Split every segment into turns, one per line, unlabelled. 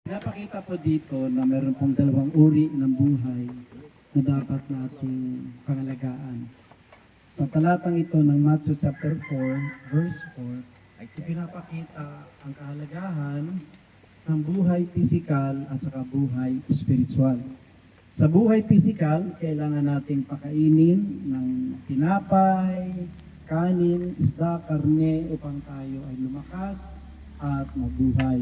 Pinapakita po dito na meron pong dalawang uri ng buhay na dapat nating pangalagaan. Sa talatang ito ng Matthew chapter 4, verse 4, ay pinapakita ang kahalagahan ng buhay pisikal at saka buhay spiritual. Sa buhay pisikal, kailangan nating pakainin ng tinapay, kanin, isda, karne upang tayo ay lumakas at mabuhay.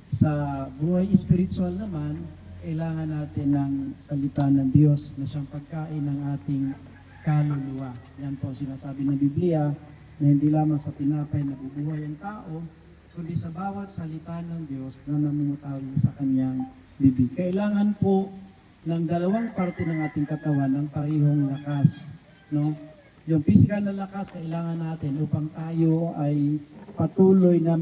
Sa buhay spiritual naman, kailangan natin ng salita ng Diyos na siyang pagkain ng ating kaluluwa. Yan po sinasabi ng Biblia na hindi lamang sa tinapay nabubuhay ang tao, kundi sa bawat salita ng Diyos na namumutawi sa kanyang bibig. Kailangan po ng dalawang parte ng ating katawan ng parehong lakas. No? Yung physical na lakas kailangan natin upang tayo ay patuloy na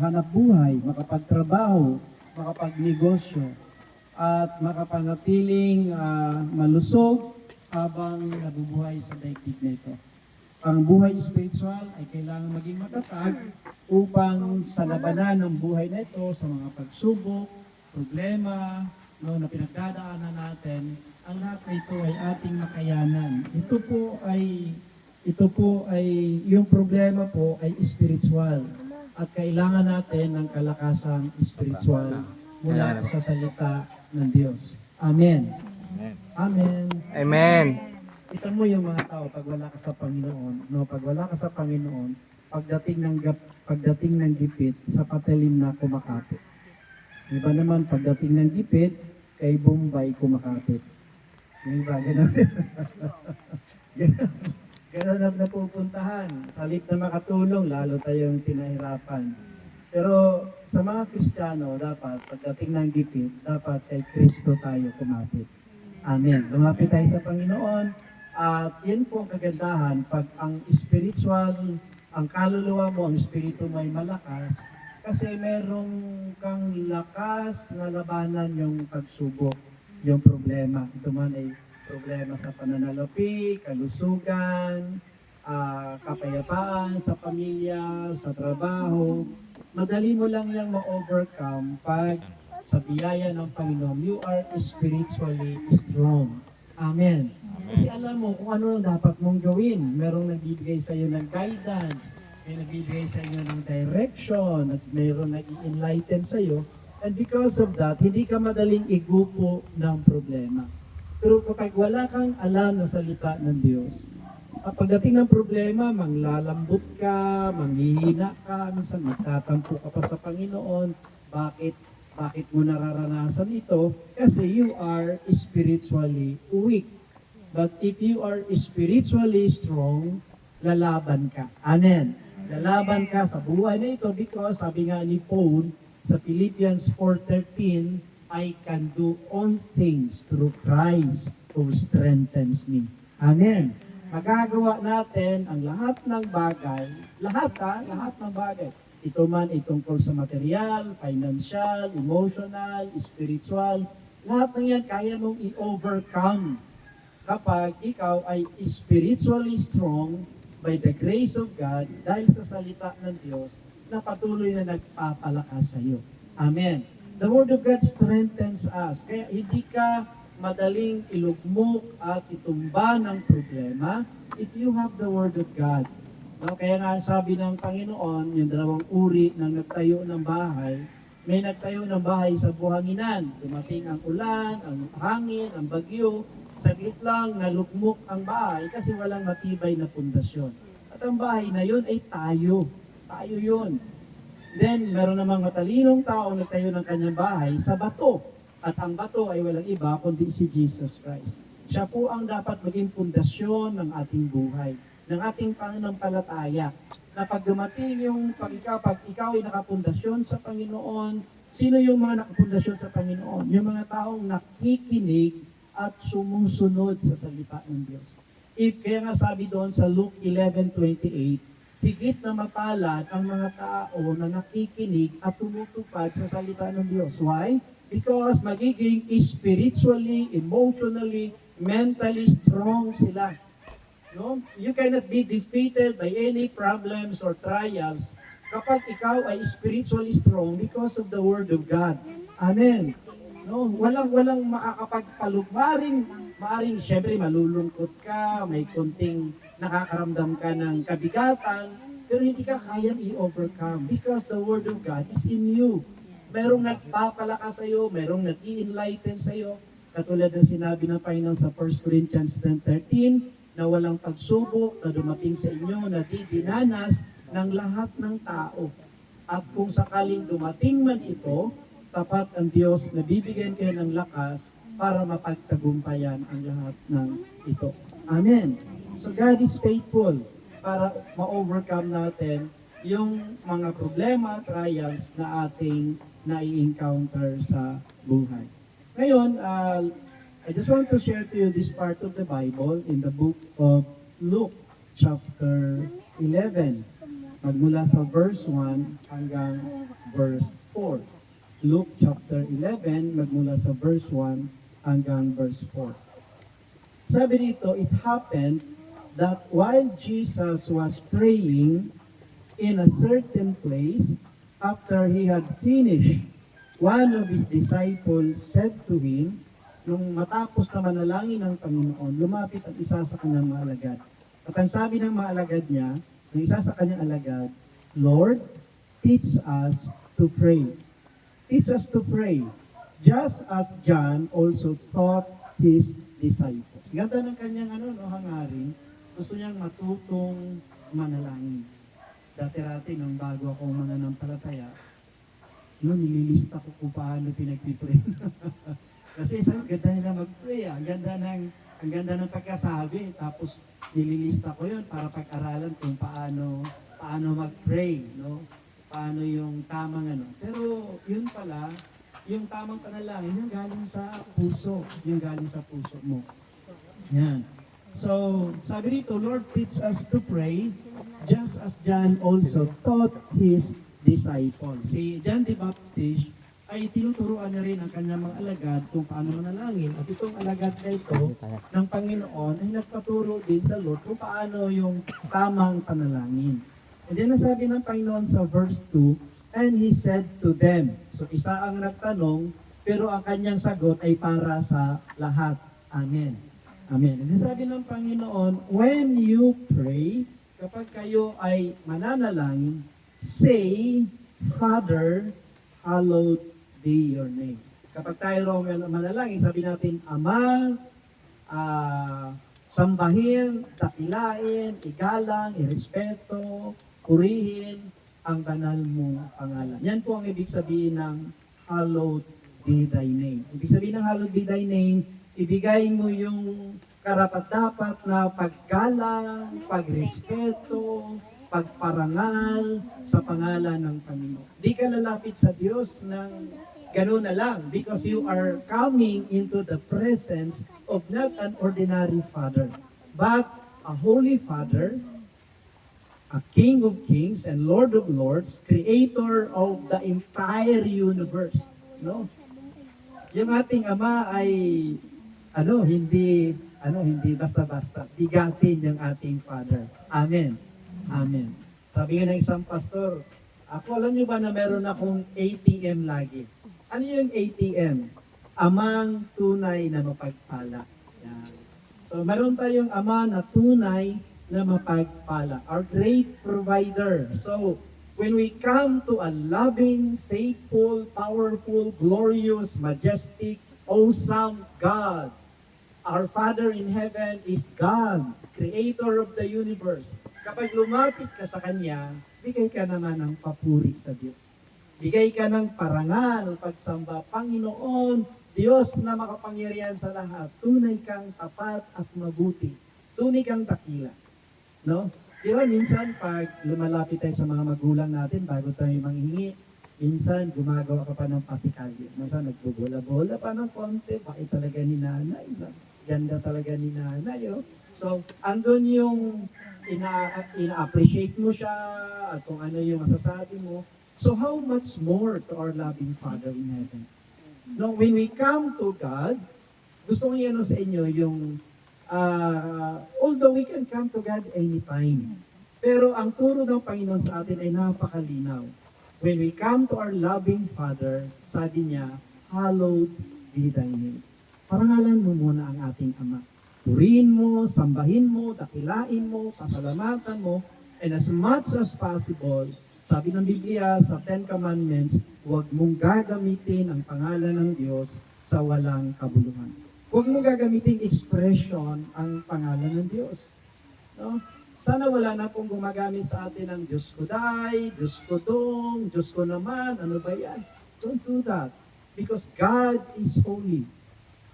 hanap buhay, makapagtrabaho, makapagnegosyo, at makapanatiling malusog habang nabubuhay sa daigdig na ito. Ang buhay spiritual ay kailangan maging matatag upang sa labanan ng buhay na ito, sa mga pagsubok, problema, na pinagdadaanan natin, ang lahat na ito ay ating makayanan. Ito po ay yung problema po ay spiritual. At kailangan natin ng kalakasang spiritual mula sa salita ng Diyos. Amen. Amen.
Amen.
Ito mo yung mga tao pag wala ka sa Panginoon, pag wala ka sa Panginoon, pagdating ng gipit sa patalim na kumakapit. Iba naman pagdating ng gipit kay Bombay kumakapit. Iba ganun. Ganun ang napupuntahan. Sa halip na makatulong, lalo tayong pinahirapan. Pero sa mga Kristiyano, dapat, pagdating ng gipit, dapat kay Kristo tayo kumapit. Amen. Lumapit tayo sa Panginoon. At yan po ang kagandahan, pag ang spiritual, ang kaluluwa mo, ang spirito mo ay malakas, kasi merong kang lakas na labanan yung pagsubok, yung problema. Ito man ay problema sa pananalapi, kalusugan, kapayapaan sa pamilya, sa trabaho. Madali mo lang yung ma-overcome pag sa biyaya ng Panginoon, you are spiritually strong. Amen. Kasi alam mo kung ano dapat mong gawin. Merong nagbibigay sa iyo ng guidance, may nagbibigay sa iyo ng direction, at mayroong nag-enlighten sa iyo. And because of that, hindi ka madaling igupo ng problema. Pero kapag wala kang alam na salita ng Diyos, pagdating ng problema, manglalambot ka, manghihina ka, minsan magtatampo ka pa sa Panginoon. Bakit mo nararanasan ito? Kasi you are spiritually weak. But if you are spiritually strong, lalaban ka. Amen. Lalaban ka sa buhay na ito because sabi nga ni Paul sa Philippians 4:13, I can do all things through Christ who strengthens me. Amen. Magagawa natin ang lahat ng bagay, lahat ng bagay. Ito man ay tungkol sa material, financial, emotional, spiritual, lahat ng yan kaya mong i-overcome kapag ikaw ay spiritually strong by the grace of God dahil sa salita ng Diyos na patuloy na nagpapalakas sa iyo. Amen. The Word of God strengthens us. Kaya hindi ka madaling ilugmok at itumba ng problema if you have the Word of God. No, kaya nga sabi ng Panginoon, yung dalawang uri ng nagtayo ng bahay, may nagtayo ng bahay sa buhanginan. Dumating ang ulan, ang hangin, ang bagyo. Saglit lang nalugmok ang bahay kasi walang matibay na pundasyon. At ang bahay na yun ay tayo. Tayo yun. Then, meron namang matalinong tao na tayo ng kanyang bahay sa bato. At ang bato ay walang iba kundi si Jesus Christ. Siya po ang dapat maging pundasyon ng ating buhay, ng ating pananampalataya. Na pag dumating yung pag ikaw ay nakapundasyon sa Panginoon, sino yung mga nakapundasyon sa Panginoon? Yung mga taong nakikinig at sumusunod sa salita ng Diyos. Kaya nga sabi doon sa Luke 11:28, higit na mapalad ang mga tao na nakikinig at tumutupad sa salita ng Diyos. Why? Because magiging spiritually, emotionally, mentally strong sila. No? You cannot be defeated by any problems or trials kapag ikaw ay spiritually strong because of the Word of God. Amen. No, walang makakapagpalug. Maaring syempre malulungkot ka, may konting nakakaramdam ka ng kabigatan, pero hindi ka kayang i-overcome because the Word of God is in you. Merong nagpapalakas sa iyo, merong nag-i-enlighten sa iyo. Katulad ng sinabi ng Panginoon sa 1 Corinthians 10:13, na walang pagsubok na dumating sa inyo na di dinanas ng lahat ng tao. At kung sakaling dumating man ito, tapat ang Diyos na bibigyan kayo ng lakas para mapagtagumpayan ang lahat ng ito. Amen. So God is faithful para ma-overcome natin yung mga problema, trials na ating nai-encounter sa buhay. Ngayon, I just want to share to you this part of the Bible in the book of Luke chapter 11. Magmula sa verse 1 hanggang verse 4. Luke chapter 11, magmula sa verse 1 hanggang verse 4. Sabi dito, it happened that while Jesus was praying in a certain place, after he had finished, one of his disciples said to him, nung matapos na manalangin ng Panginoon, lumapit ang isa sa kanyang mga alagad. At ang sabi ng mga alagad niya, ng isa sa kanyang alagad, Lord, teach us to pray. Teach us to pray, just as John also taught his disciples. Ganda ng kanyang hangarin, gusto niyang matutong manalangin. Dati-rati, nung bago ako mananampalataya, nililista ko kung paano pinagpipray. Kasi sa ganda nila mag-pray, ang ganda ng pagkasabi, tapos nililista ko yun para pag-aralan kung paano mag-pray, no? Paano yung tamang Pero yun pala, yung tamang panalangin, yung galing sa puso, mo. Yan. So, sabi dito, Lord, teach us to pray, just as John also taught his disciples. Si John the Baptist ay tinuturuan na rin ang kanyang mga alagad kung paano manalangin. At itong alagad na ito ng Panginoon ay nagpaturo din sa Lord kung paano yung tamang panalangin. And then nasabi ng Panginoon sa verse 2, and he said to them. So isa ang nagtanong, pero ang kanyang sagot ay para sa lahat. Amen. Amen. And then sabi ng Panginoon, when you pray, kapag kayo ay mananalangin, say, Father, hallowed be your name. Kapag tayo raw manalangin, sabi natin, Ama, sambahin, dakilain, igalang, irespeto, purihin ang banal mong pangalan. Yan po ang ibig sabihin ng hallowed be thy name. Ibig sabihin ng hallowed be thy name, ibigay mo yung karapat-dapat na paggalang, pagrespeto, pagparangal sa pangalan ng Panginoon. Di ka lalapit sa Diyos ng gano'n na lang because you are coming into the presence of not an ordinary Father, but a Holy Father, a King of Kings and Lord of Lords, Creator of the entire universe. No? Yung ating Ama ay hindi basta-basta. Bigatin yung ating Father. Amen. Amen. Sabi nga ng isang pastor, alam nyo ba na meron akong ATM lagi? Ano yung ATM? Amang tunay na mapagpala. Yan. So meron tayong Ama na tunay na mapagpala. Our great provider. So, when we come to a loving, faithful, powerful, glorious, majestic, awesome God, our Father in heaven is God, Creator of the universe. Kapag lumapit ka sa Kanya, bigay ka naman ng papuri sa Diyos. Bigay ka ng parangal, pagsamba, Panginoon, Diyos na makapangyarihan sa lahat, tunay kang tapat at mabuti. Tunay kang dakila. No? Di ba, minsan pag lumalapit tayo sa mga magulang natin bago tayo manghingi, minsan gumagawa ka pa ng pasikalyo. Minsan nagbobola-bola pa ng konti, bakit talaga ni nanay? Ganda talaga ni nanay. Oh. So, andun yung ina-appreciate mo siya at kung ano yung masasabi mo. So, how much more to our loving Father in heaven? No, when we come to God, gusto ko sa inyo yung although we can come to God anytime. Pero ang turo ng Panginoon sa atin ay napakalinaw. When we come to our loving Father, sabi niya, hallowed be thy name. Parangalan mo muna ang ating Ama. Purihin mo, sambahin mo, dakilain mo, pasalamatan mo, and as much as possible, sabi ng Biblia sa Ten Commandments, huwag mong gagamitin ang pangalan ng Diyos sa walang kabuluhan. Huwag mong gagamitin expression ang pangalan ng Diyos. No? Sana wala na pong gumagamit sa atin ng Diyos ko day, Diyos ko dong, Diyos ko naman, ano ba yan? Don't do that. Because God is holy.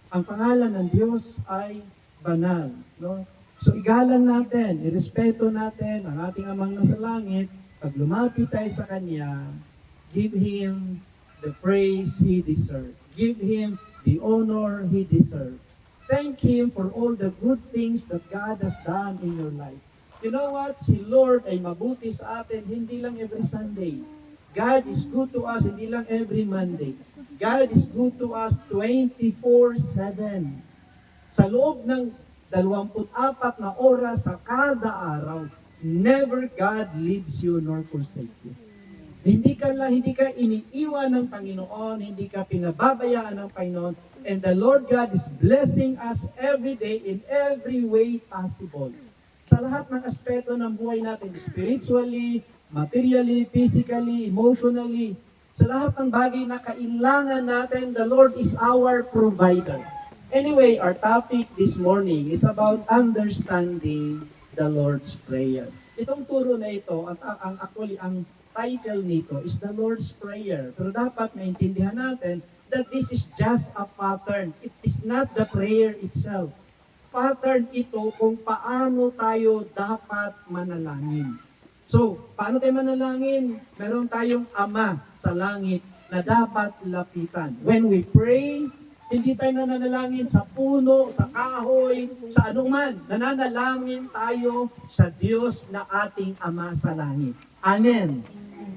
Ang pangalan ng Diyos ay banal. No? So igalang natin, irespeto natin ang ating Amang nasa langit. Pag lumapit tayo sa Kanya, give Him the praise He deserves. Give Him the honor He deserves. Thank Him for all the good things that God has done in your life. You know what? Si Lord ay mabuti sa atin, hindi lang every Sunday. God is good to us, hindi lang every Monday. God is good to us 24/7. Sa loob ng 24 na oras sa kada araw, never God leaves you nor forsake you. Hindi ka iniiwan ng Panginoon, hindi ka pinababayaan ng Panginoon, and the Lord God is blessing us every day in every way possible. Sa lahat ng aspeto ng buhay natin, spiritually, materially, physically, emotionally, sa lahat ng bagay na kailangan natin, the Lord is our provider. Anyway, our topic this morning is about understanding the Lord's Prayer. Itong turo na ito, ang title nito is the Lord's Prayer. Pero dapat maintindihan natin that this is just a pattern. It is not the prayer itself. Pattern ito kung paano tayo dapat manalangin. So, paano tayo manalangin? Meron tayong Ama sa langit na dapat lapitan. When we pray, hindi tayo nananalangin sa puno, sa kahoy, sa anuman. Nananalangin tayo sa Diyos na ating Ama sa langit. Amen.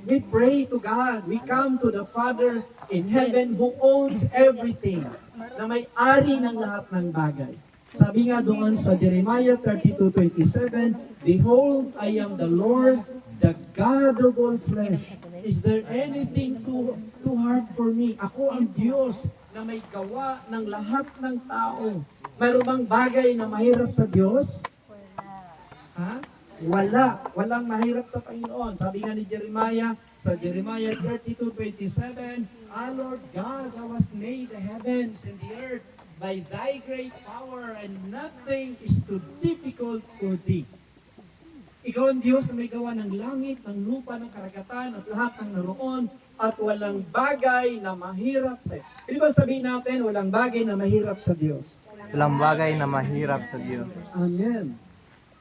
We pray to God. We come to the Father in heaven who owns everything, na may-ari ng lahat ng bagay. Sabi nga doon sa Jeremiah 32:27, behold, I am the Lord, the God of all flesh. Is there anything too hard for me? Ako ang Diyos na may gawa ng lahat ng tao. Mayroon bang bagay na mahirap sa Diyos? Ha? Wala. Walang mahirap sa Panginoon. Sabi nga ni Jeremiah, sa Jeremiah 32:27, Lord God, thou hast made the heavens and the earth by thy great power, and nothing is too difficult for thee. Ikaw ang Diyos na may gawa ng langit, ng lupa, ng karagatan, at lahat ng naroon, at walang bagay na mahirap sa iyo. Pwede ba sabihin natin, walang bagay na mahirap sa Diyos?
Walang bagay na mahirap sa Diyos.
Amen.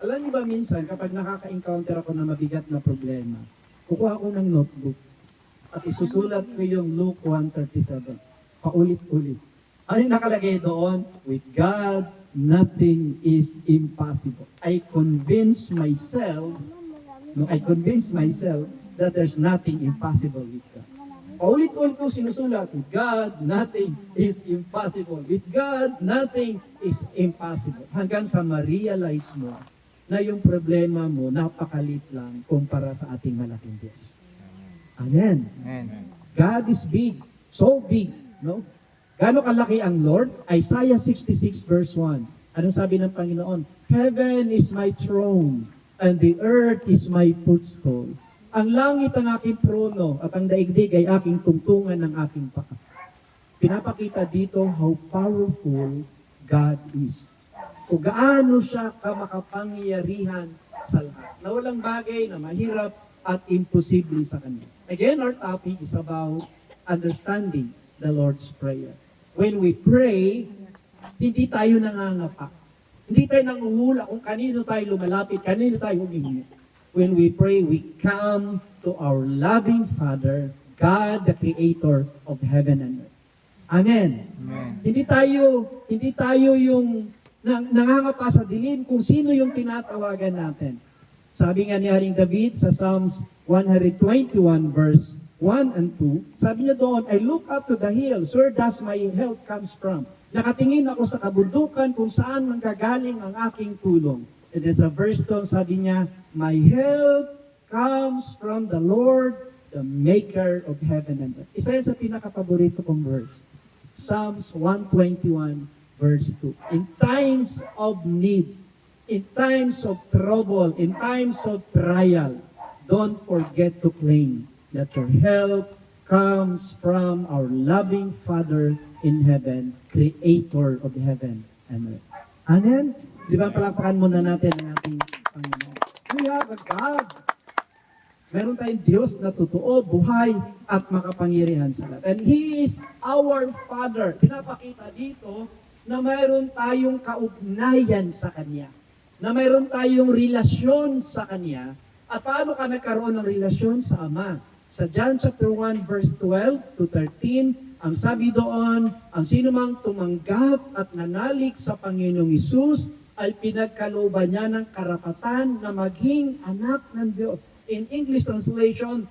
Alam niyo ba minsan, kapag nakaka-encounter ako ng mabigat na problema, kukuha ko ng notebook at isusulat ko yung Luke 1:37. Paulit-ulit. Ano yung nakalagay doon? With God, nothing is impossible. I convince myself that there's nothing impossible with God. Paulit-ulit ko sinusulat, with God, nothing is impossible. With God, nothing is impossible. Hanggang sa ma-realize mo na yung problema mo napakalit lang kumpara sa ating malaking Diyos. Amen.
Amen.
God is big. So big. No? Gaano kalaki ang Lord? Isaiah 66 verse 1. Anong sabi ng Panginoon? Heaven is my throne, and the earth is my footstool. Ang langit ang aking trono, at ang daigdig ay aking tungtungan ng aking paa. Pinapakita dito how powerful God is. Kung gaano siya kamakapangyarihan sa lahat. Na walang bagay na mahirap at imposible sa Kanya. Again, our topic is about understanding the Lord's Prayer. When we pray, hindi tayo nangangapa. Hindi tayo nanguhula kung kanino tayo lumalapit, kanino tayo humihingi. When we pray, we come to our loving Father, God, the Creator of heaven and earth. Amen.
Amen.
Hindi tayo yung nangangapa sa dilim kung sino yung tinatawagan natin. Sabi nga ni Haring David sa Psalms 121 verse 1 and 2, sabi niya doon, I look up to the hills, where does my help comes from? Nakatingin ako sa kabundukan kung saan manggagaling ang aking tulong. And then sa verse 2, sabi niya, My help comes from the Lord, the maker of heaven and earth. Isa yan sa pinaka-paborito kong verse. Psalms 121 verse 2. In times of need, in times of trouble, in times of trial, don't forget to claim that your help comes from our loving Father in heaven, Creator of heaven and earth. Amen? Di ba palakpakan muna natin ang ating Panginoon. We have a God. Meron tayong Diyos na totoo, buhay, at makapangyarihan sa lahat. And He is our Father. Pinapakita dito na mayroon tayong kaugnayan sa Kanya. Na mayroon tayong relasyon sa Kanya. At paano ka nagkaroon ng relasyon sa Ama? Sa John chapter 1 verse 12 to 13, ang sabi doon, ang sinumang tumanggap at nanalig sa Panginoong Hesus ay pinagkalooban niya ng karapatan na maging anak ng Diyos. In English translation,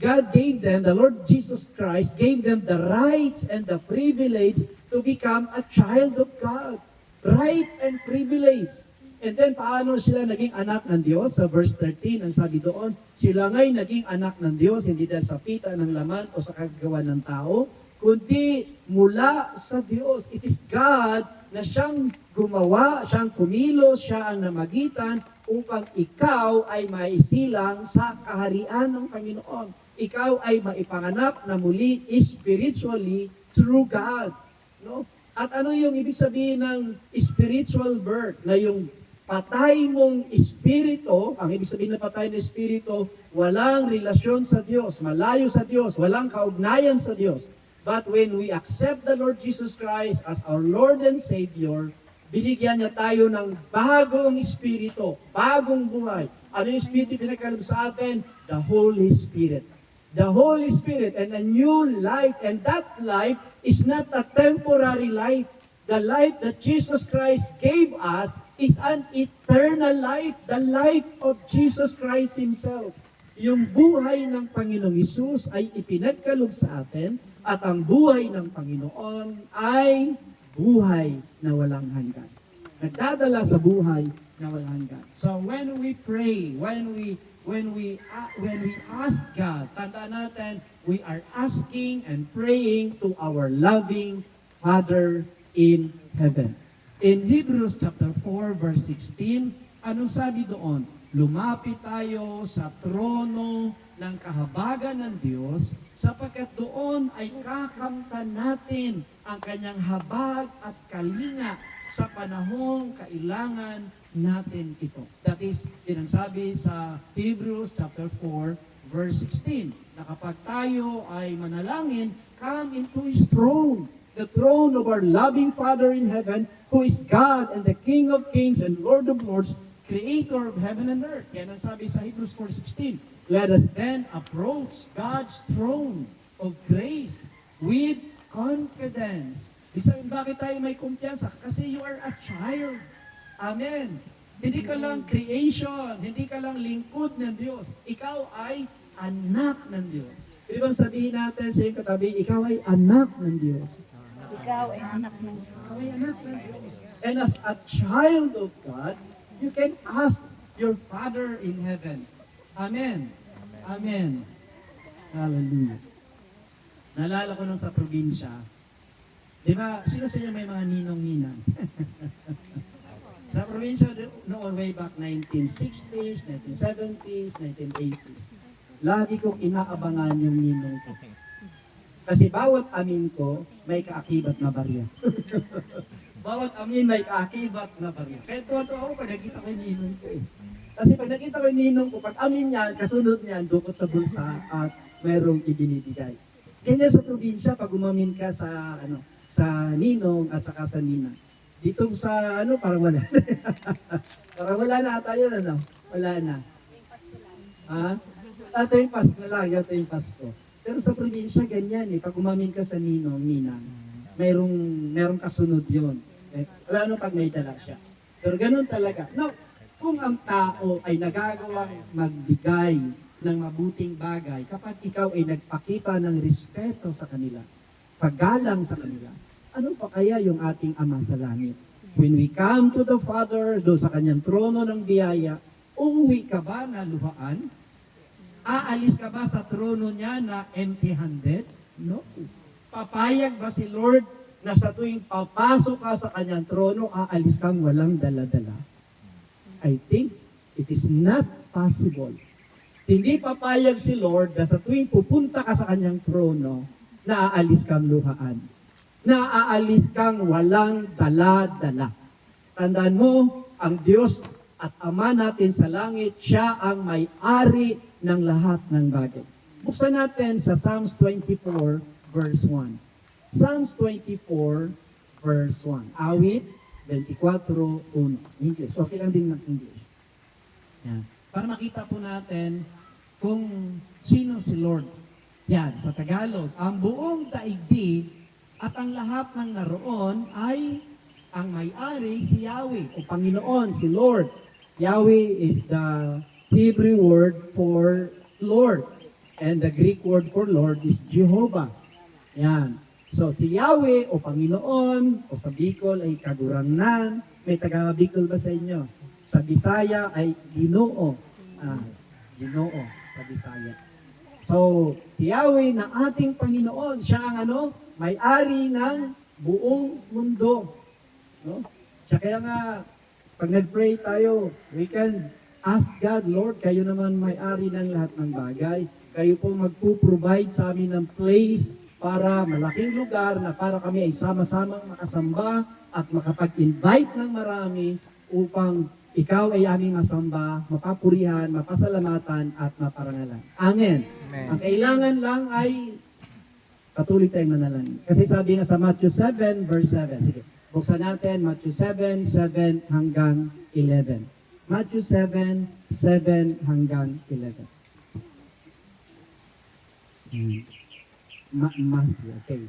God gave them, the Lord Jesus Christ gave them the rights and the privilege to become a child of God. Right and privilege. And then, paano sila naging anak ng Diyos? Sa verse 13, ang sabi doon, sila nga'y naging anak ng Diyos, hindi dahil sa pita ng laman o sa kagagawa ng tao, kundi mula sa Diyos. It is God na siyang gumawa, siyang kumilos, siya ang namagitan upang ikaw ay maisilang sa kaharian ng Panginoon. Ikaw ay maipanganak na muli spiritually through God. No? At ano yung ibig sabihin ng spiritual birth? Na yung patay mong espiritu, ang ibig sabihin na patay na espiritu, walang relasyon sa Diyos, malayo sa Diyos, walang kaugnayan sa Diyos. But when we accept the Lord Jesus Christ as our Lord and Savior, binigyan niya tayo ng bagong espiritu, bagong buhay. Ano yung espiritu pinagkaloob sa atin? The Holy Spirit. The Holy Spirit and a new life. And that life is not a temporary life. The life that Jesus Christ gave us is an eternal life. The life of Jesus Christ Himself. Yung buhay ng Panginoong Hesus ay ipinagkaloob sa atin at ang buhay ng Panginoon ay buhay na walang hanggan. Nagdadala sa buhay na walang hanggan. So when we pray, when we ask God, tandaan natin, we are asking and praying to our loving Father in heaven. In Hebrews chapter 4 verse 16, anong sabi doon? Lumapit tayo sa trono ng kahabagan ng Diyos sapagkat doon ay kakamtan natin ang kanyang habag at kalinga sa panahong kailangan natin ito. That is, sinasabi sa Hebrews chapter 4 verse 16, na kapag tayo ay manalangin, come into His throne, the throne of our loving Father in heaven, who is God and the King of kings and Lord of lords, Creator of heaven and earth. Yan ang sabi sa Hebrews 4:16. Let us then approach God's throne of grace with confidence. Ibig sabihin, bakit tayo may kumpiyansa? Kasi you are a child. Amen. Hindi ka lang creation, hindi ka lang lingkod ng Diyos. Ikaw ay anak ng Diyos. Ibig sabihin natin sa iyong katabi, ikaw ay anak ng Diyos.
Ikaw ay anak ng Diyos.
Ikaw ay anak ng Diyos. And as a child of God, you can ask your Father in heaven. Amen. Amen. Hallelujah. Naalala ko nung sa probinsya, di ba, sino sa inyo may mga ninong-ninang? Sa probinsya, noon way back 1960s, 1970s, 1980s, lagi kong inaabangan yung ninong ko. Kasi bawat amin ko, may kaakibat na barya. Bawat amin may kaakibat na barya. Kaya tuwa-tuwa ako pag nakita ko yung ninong ko eh. Kasi pag nakita ko yung ninong ko, pag amin niyan, kasunod niyan, dukot sa bulsa at merong ibinibigay. Ganyan sa probinsya, pag umamin ka sa sa ninong at saka sa ninang. Dito sa parang wala. Parang wala na ata yun, Wala na. Ha? Ito yung Pasko lang, ito yung Pasko. Pero sa probinsya, ganyan eh. Pag umamin ka sa ninong, ninang, merong kasunod yun. Lalo pag may dala siya. Pero ganun talaga. Now, kung ang tao ay nagagawang magbigay ng mabuting bagay, kapag ikaw ay nagpakita ng respeto sa kanila, paggalang sa kanila, ano pa kaya yung ating Ama sa langit? When we come to the Father, doon sa kanyang trono ng biyaya,
Uuwi ka ba na luhaan? Aalis ka ba sa trono niya na empty-handed? No. Papayag ba si Lord na sa tuwing papasok ka sa kanyang trono, aalis kang walang dala-dala? I think it is not possible. Hindi papayag si Lord na sa tuwing pupunta ka sa kanyang trono, na aalis kang luhaan. Na aalis kang walang dala-dala. Tandaan mo, ang Diyos at Ama natin sa langit, siya ang may-ari ng lahat ng bagay. Buksan natin sa Psalms 24, verse 1. Psalms 24, verse 1. Awit 24:1. English. Okay lang din ng English. Yan. Para makita po natin kung sino si Lord. Yan, sa Tagalog. Ang buong daigdig at ang lahat ng naroon ay ang may-ari si Yahweh o Panginoon, si Lord. Yahweh is the Hebrew word for Lord. And the Greek word for Lord is Jehovah. Yan. So, si Yahweh o Panginoon o sa Bicol ay Kagurangnan. May taga-Bicol ba sa inyo? Sa Bisaya ay Ginoo. Ginoo sa Bisaya. So, si Yahweh na ating Panginoon, siya ang may-ari ng buong mundo. No? Siya kaya nga, pag nag-pray tayo, we can ask God, Lord, kayo naman may-ari ng lahat ng bagay. Kayo po magpo-provide sa amin ng place para malaking lugar na para kami ay sama-samang makasamba at makapag-invite ng marami upang ikaw ay aming masamba, mapapurihan, mapasalamatan at maparangalan. Amen.
Amen.
Ang kailangan lang ay patuloy tayong manalangin. Kasi sabi nga sa Matthew 7, verse 7. Sige, buksan natin Matthew 7, 7 hanggang 11. Matthew 7, 7 hanggang 11. Matthew, okay.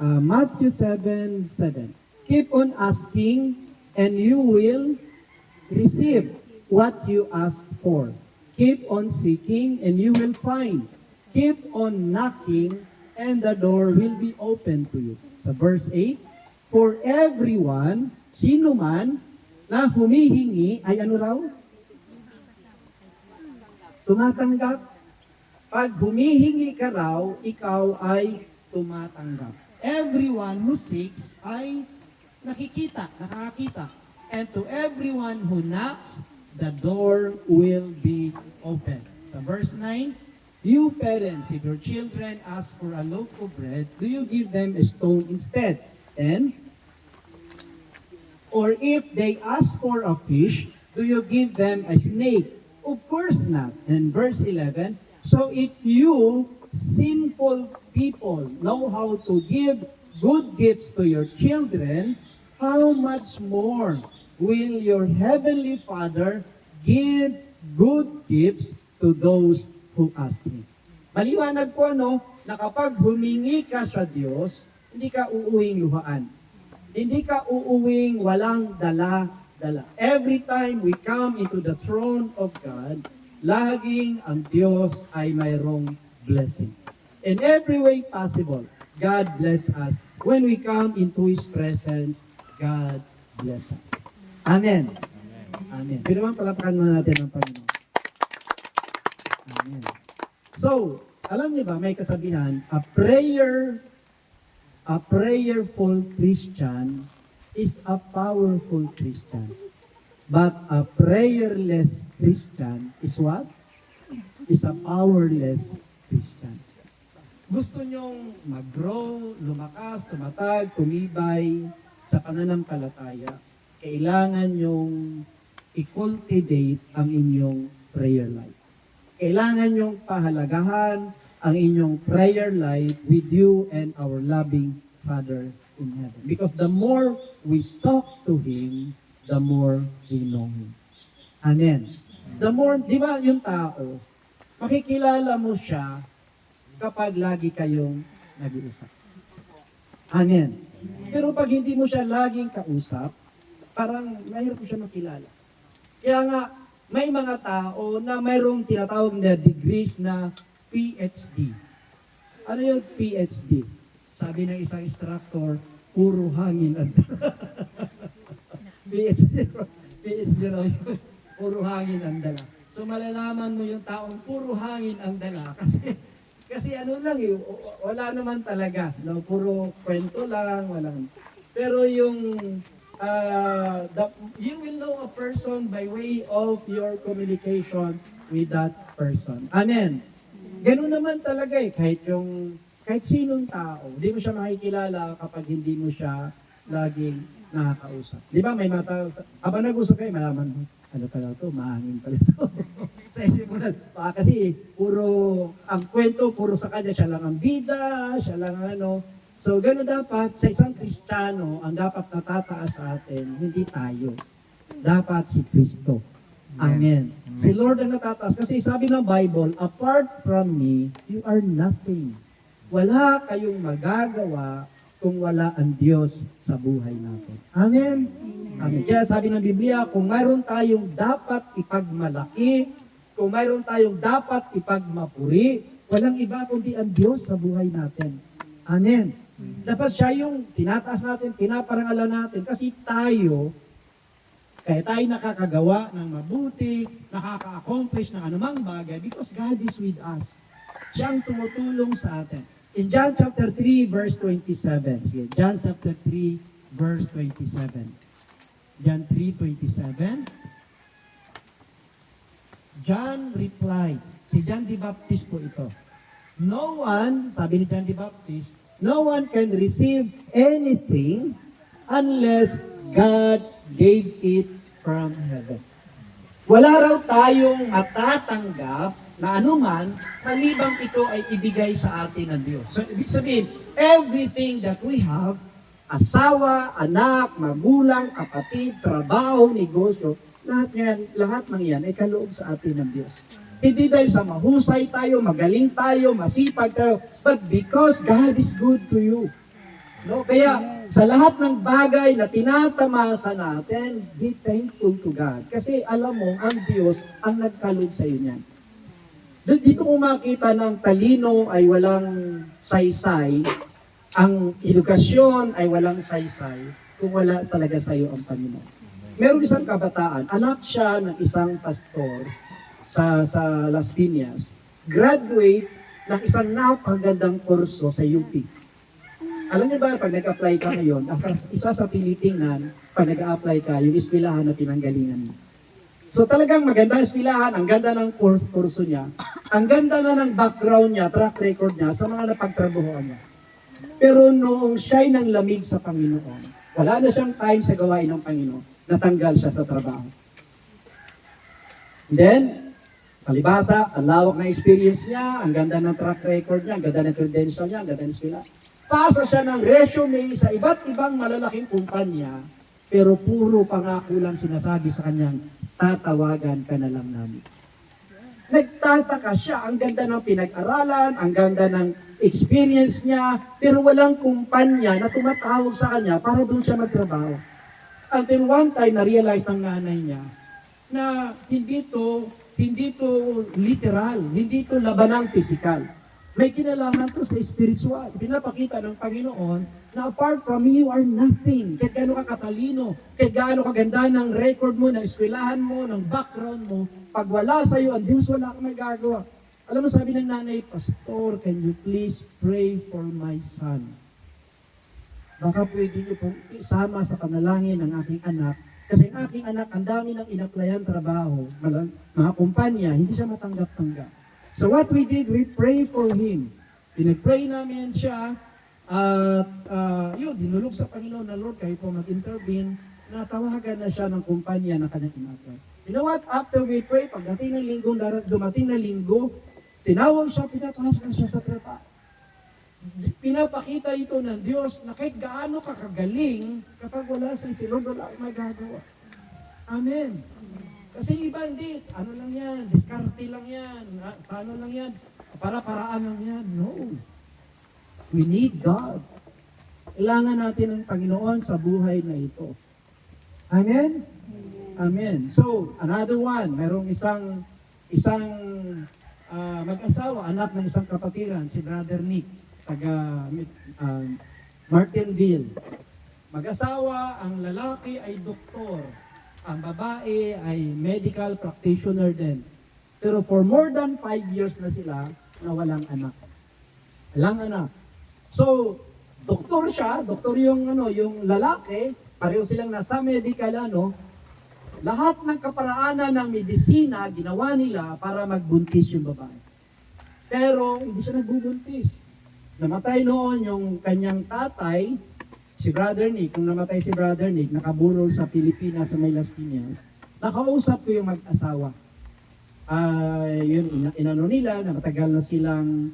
Matthew 7, 7. Keep on asking and you will receive what you asked for. Keep on seeking and you will find. Keep on knocking and the door will be open to you. Sa verse 8, for everyone, sino man, na humihingi, ay ano raw? Tumatanggap. Pag humihingi ka raw, ikaw ay tumatanggap. Everyone who seeks ay nakikita, nakakita. And to everyone who knocks, the door will be open. Sa verse 9, you parents, if your children ask for a loaf of bread, do you give them a stone instead? And, or if they ask for a fish, do you give them a snake? Of course not. And verse 11, so if you sinful people know how to give good gifts to your children, how much more will your heavenly Father give good gifts to those who ask Him? Maliwanag po na kapag humingi ka sa Diyos, hindi ka uuwing luhaan. Hindi ka uuwing walang dala-dala. Every time we come into the throne of God, laging ang Diyos ay mayroong blessing. In every way possible, God bless us. When we come into His presence, God bless us. Amen. Amen. Pero naman palapakan muna natin ang Panginoon. Amen. So, alam niyo ba, may kasabihan, a prayerful Christian is a powerful Christian. But a prayerless Christian is what? Is a powerless Christian. Gusto nyong mag-grow, lumakas, tumatag, tumibay sa pananampalataya, kailangan nyong i-cultivate ang inyong prayer life. Kailangan nyong pahalagahan ang inyong prayer life with you and our loving Father in heaven. Because the more we talk to Him, the more we know Him. Amen. The more, di ba yung tao, makikilala mo siya kapag lagi kayong nag-iusap. Amen. Pero pag hindi mo siya laging kausap, parang mahirap mo siya makilala. Kaya nga, may mga tao na mayroong tinatawag na degrees na PhD. Ano yung PhD? Sabi ng isang instructor, puro hangin at PhD raw yun. puro hangin ang dala. So malalaman mo yung taong puro hangin ang dala kasi ano lang wala naman talaga, no? Puro kwento lang, walang. Pero yung you will know a person by way of your communication with that person. Amen. Ganun naman talaga kahit sinong tao, hindi mo siya makikilala kapag hindi mo siya laging nakakausap. Di ba may mata, habang nag-usap kayo, malaman mo, ano pala ito, mahangin pala ito. Sa isimulan, kasi ang kwento, puro sa kanya, siya lang ang bida, siya lang ano. So, gano'n dapat, sa isang Kristiyano, ang dapat natataas sa atin, hindi tayo. Dapat si Kristo. Amen. Si Lord ang natataas. Kasi sabi ng Bible, apart from me, you are nothing. Wala kayong magagawa kung wala ang Diyos sa buhay natin. Amen? Amen. Kaya sabi ng Biblia, kung mayroon tayong dapat ipagmalaki, kung mayroon tayong dapat ipagmapuri, walang iba kundi ang Diyos sa buhay natin. Amen. Dapat siya yung tinataas natin, pinaparangalan natin, kasi tayo, kaya tayo nakakagawa ng mabuti, nakaka-accomplish ng anumang bagay, because God is with us. Siya ang tumutulong sa atin. In John chapter 3, verse 27. Sige, John chapter 3, verse 27. John 3:27. John replied. Si John the Baptist po ito. No one, sabi ni John the Baptist, no one can receive anything unless God gave it from heaven. Wala raw tayong matatanggap na anuman, malibang ito ay ibigay sa atin ng Diyos. So, ibig sabihin, everything that we have, asawa, anak, magulang, kapatid, trabaho, negosyo, lahat ng yan ay kaloob sa atin ng Diyos. Hindi dahil sa mahusay tayo, magaling tayo, masipag tayo, but because God is good to you. No? Kaya, sa lahat ng bagay na tinatamasa natin, be thankful to God. Kasi alam mo, ang Diyos ang nagkaloob sa iyo niyan. Dito mo makita ng talino ay walang saysay, ang edukasyon ay walang saysay, kung wala talaga sa iyo ang Panginoon. Meron isang kabataan, anak siya ng isang pastor sa Las Piñas, graduate ng isang napagandang kurso sa UP. Alam niyo ba, pag nag-apply ka ngayon, isa sa tinitingnan, pag nag-apply ka, yung eskwelahan na pinanggalingan mo. So talagang maganda eskwelahan, ang ganda ng kurso niya, ang ganda na ng background niya, track record niya sa mga napagtrabahoan niya. Pero noong siya'y nang lamig sa Panginoon, wala na siyang time sa gawain ng Panginoon, natanggal siya sa trabaho. Then, palibasa, ang lawak na experience niya, ang ganda ng track record niya, ang ganda ng credential niya, ang ganda ng eskwela. Pasa siya ng resume sa iba't ibang malalaking kumpanya, pero puro pangako lang sinasabi sa kanyang, tatawagan ka na lang namin. Nagtataka siya, ang ganda ng pinag-aralan, ang ganda ng experience niya, pero walang kumpanya na tumatawag sa kanya para doon siya magtrabaho. Until one time, na-realize ng nanay niya na hindi to literal, hindi to labanang physical. May kinalaman to sa spiritual. Pinapakita ng Panginoon na apart from me, you are nothing. Kahit gaano ka katalino, kahit gaano kaganda ng record mo, ng eskwelahan mo, ng background mo, pag wala sa iyo, ang Diyos wala kang magagawa. Alam mo, sabi ng nanay, Pastor, can you please pray for my son? Baka pwede niyo pong isama sa panalangin ng aking anak. Kasi ang aking anak, ang dami ng inaplayan trabaho, mga kumpanya, hindi siya matanggap-tanggap. So what we did, we pray for him. Pinag-pray namin siya, at dinulog sa Panginoon na Lord, kayo po mag-intervene, natawagan na siya ng kumpanya na kanyang inapply. You know what? After we pray, pagdating ng linggo, dumating na linggo, tinawag siya, pinapasok na siya sa trabaho. Pinapakita ito ng Diyos na kahit gaano ka kagaling, kapag wala sa Lord, wala kang magagawa. Amen. Kasi iba hindi, ano lang yan, diskarte lang yan, sa ano lang yan, para-paraan lang yan. No. We need God. Kailangan natin ng Panginoon sa buhay na ito. Amen? Amen. So, another one, merong isang mag-asawa, anak ng isang kapatiran, si Brother Nick, taga Martinville. Mag-asawa, ang lalaki ay doktor. Ang babae ay medical practitioner din. Pero for more than 5 years na sila na walang anak. Walang anak. So, doktor siya, doktor yung yung lalaki, pareho silang nasa medical lahat ng kaparaanan ng medisina ginawa nila para magbuntis yung babae. Pero hindi siya nagbubuntis. Namatay noon yung kanyang tatay, si Brother Nick. Kung namatay si Brother Nick, nakaburol sa Pilipinas, sa may Las Piñas, nakausap ko yung mag-asawa. Yun, inano nila, na matagal na silang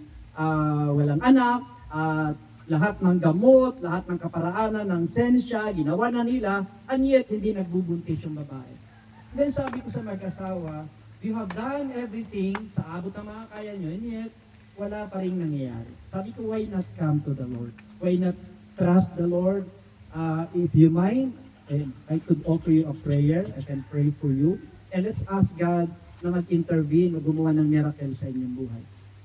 walang anak, at lahat ng gamot, lahat ng kaparaanan, ng sensya, ginawa na nila, and yet hindi nagbubuntis yung babae. Then sabi ko sa mag-asawa, you have done everything sa abot ng mga kaya nyo, and yet wala pa rin nangyayari. Sabi ko, why not come to the Lord? Why not trust the Lord? If you mind, I could offer you a prayer. I can pray for you. And let's ask God na mag-intervene o gumawa ng miracle sa inyong buhay.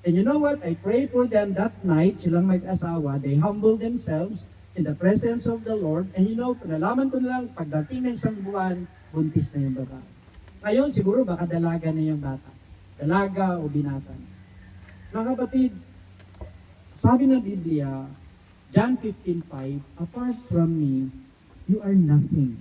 And you know what? I pray for them that night, silang mag-asawa, they humble themselves in the presence of the Lord. And you know, nalaman ko na lang, pagdating ng isang buwan, buntis na yung babae. Ngayon, siguro baka dalaga na yung bata. Dalaga o binata. Mga kapatid, sabi ng Biblia, John 15:5, apart from me, you are nothing.